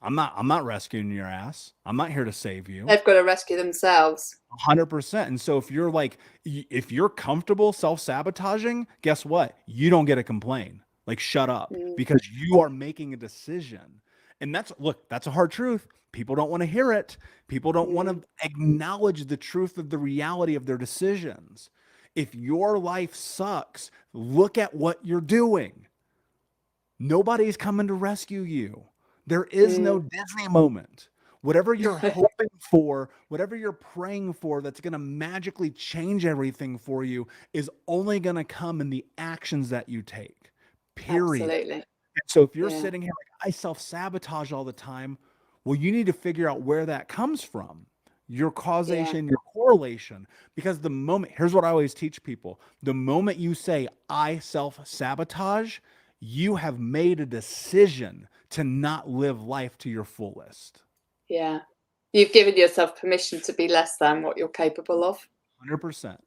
Speaker 2: I'm not rescuing your ass. I'm not here to save you.
Speaker 1: They've got to rescue themselves.
Speaker 2: 100%. And so if you're comfortable self-sabotaging, guess what? You don't get to complain. Like, shut up,
Speaker 1: Mm,
Speaker 2: because you are making a decision. And that's a hard truth. People don't want to hear it. People don't want
Speaker 1: mm,
Speaker 2: to acknowledge the truth of the reality of their decisions. If your life sucks, look at what you're doing. Nobody's coming to rescue you. There is no
Speaker 1: mm.
Speaker 2: Disney moment. Whatever you're hoping for, whatever you're praying for, that's going to magically change everything for you is only going to come in the actions that you take. Period.
Speaker 1: Absolutely.
Speaker 2: And so if you're
Speaker 1: Yeah.
Speaker 2: sitting here like, I self-sabotage all the time, well, you need to figure out where that comes from. Your
Speaker 1: Yeah.
Speaker 2: causation, your correlation. Because here's what I always teach people. The moment you say, I self-sabotage, you have made a decision to not live life to your fullest.
Speaker 1: Yeah. You've given yourself permission to be less than what you're capable of.
Speaker 2: 100%.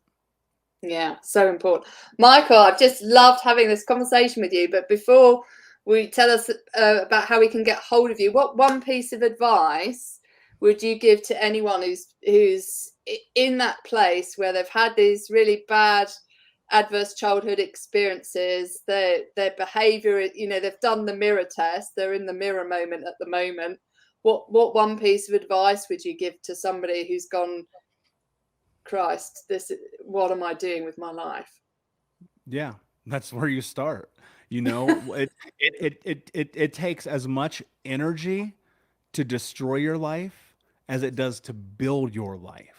Speaker 1: Yeah, so important. Michael, I've just loved having this conversation with you. But before we tell us about how we can get hold of you, what one piece of advice would you give to anyone who's in that place where they've had these really bad adverse childhood experiences, their behavior, they've done the mirror test, they're in the mirror moment at the moment. What one piece of advice would you give to somebody who's gone, Christ, what am I doing with my life?
Speaker 2: Yeah, that's where you start. It takes as much energy to destroy your life as it does to build your life.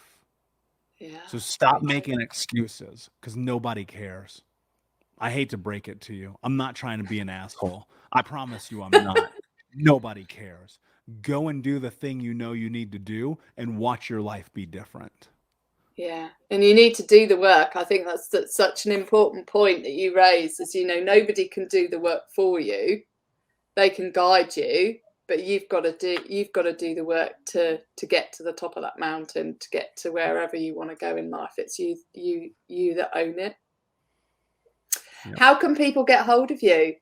Speaker 1: Yeah,
Speaker 2: So
Speaker 1: very
Speaker 2: stop
Speaker 1: true.
Speaker 2: making excuses, because nobody cares. I hate to break it to you. I'm not trying to be an asshole. I promise you I'm not. Nobody cares. Go and do the thing you know you need to do and watch your life be different.
Speaker 1: Yeah, and you need to do the work. I think that's such an important point that you raise. As you know, nobody can do the work for you. They can guide you, but you've got to do the work to get to the top of that mountain, to get to wherever you want to go in life. It's you that own it.
Speaker 2: Yep.
Speaker 1: How can people get hold of you?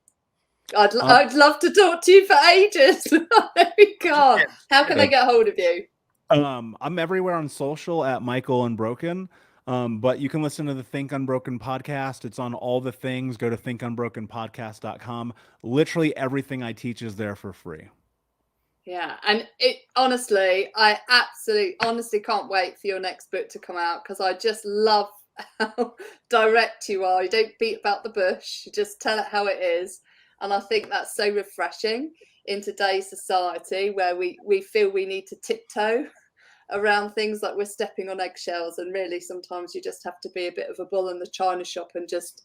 Speaker 1: I'd
Speaker 2: Um,
Speaker 1: I'd love to talk to you for ages. We can't. How can they get hold of you?
Speaker 2: I'm everywhere on social at Michael Unbroken. But you can listen to the Think Unbroken podcast. It's on all the things. Go to thinkunbrokenpodcast.com. Literally everything I teach is there for free.
Speaker 1: Yeah, and I absolutely honestly can't wait for your next book to come out, because I just love how direct you are. You don't beat about the bush, you just tell it how it is. And I think that's so refreshing in today's society, where we feel we need to tiptoe around things, like we're stepping on eggshells, and really sometimes you just have to be a bit of a bull in the china shop and just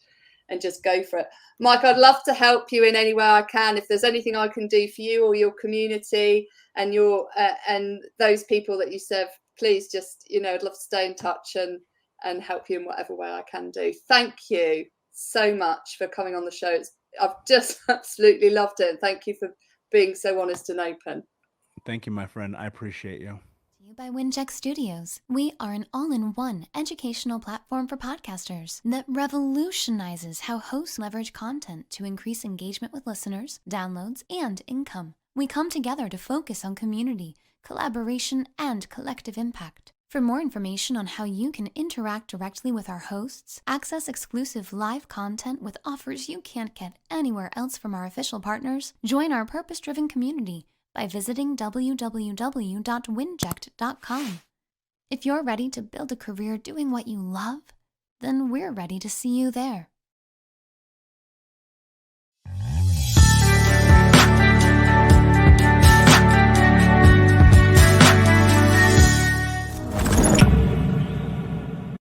Speaker 1: go for it. Mike, I'd love to help you in any way I can. If there's anything I can do for you or your community and and those people that you serve, please just, I'd love to stay in touch and help you in whatever way I can do. Thank you so much for coming on the show. I've just absolutely loved it. And thank you for being so honest and open.
Speaker 2: Thank you, my friend. I appreciate you.
Speaker 3: By WINJECT Studios. We are an all-in-one educational platform for podcasters that revolutionizes how hosts leverage content to increase engagement with listeners, downloads, and income. We come together to focus on community, collaboration, and collective impact. For more information on how you can interact directly with our hosts, access exclusive live content with offers you can't get anywhere else from our official partners, join our purpose-driven community by visiting www.winject.com. If you're ready to build a career doing what you love, then we're ready to see you there.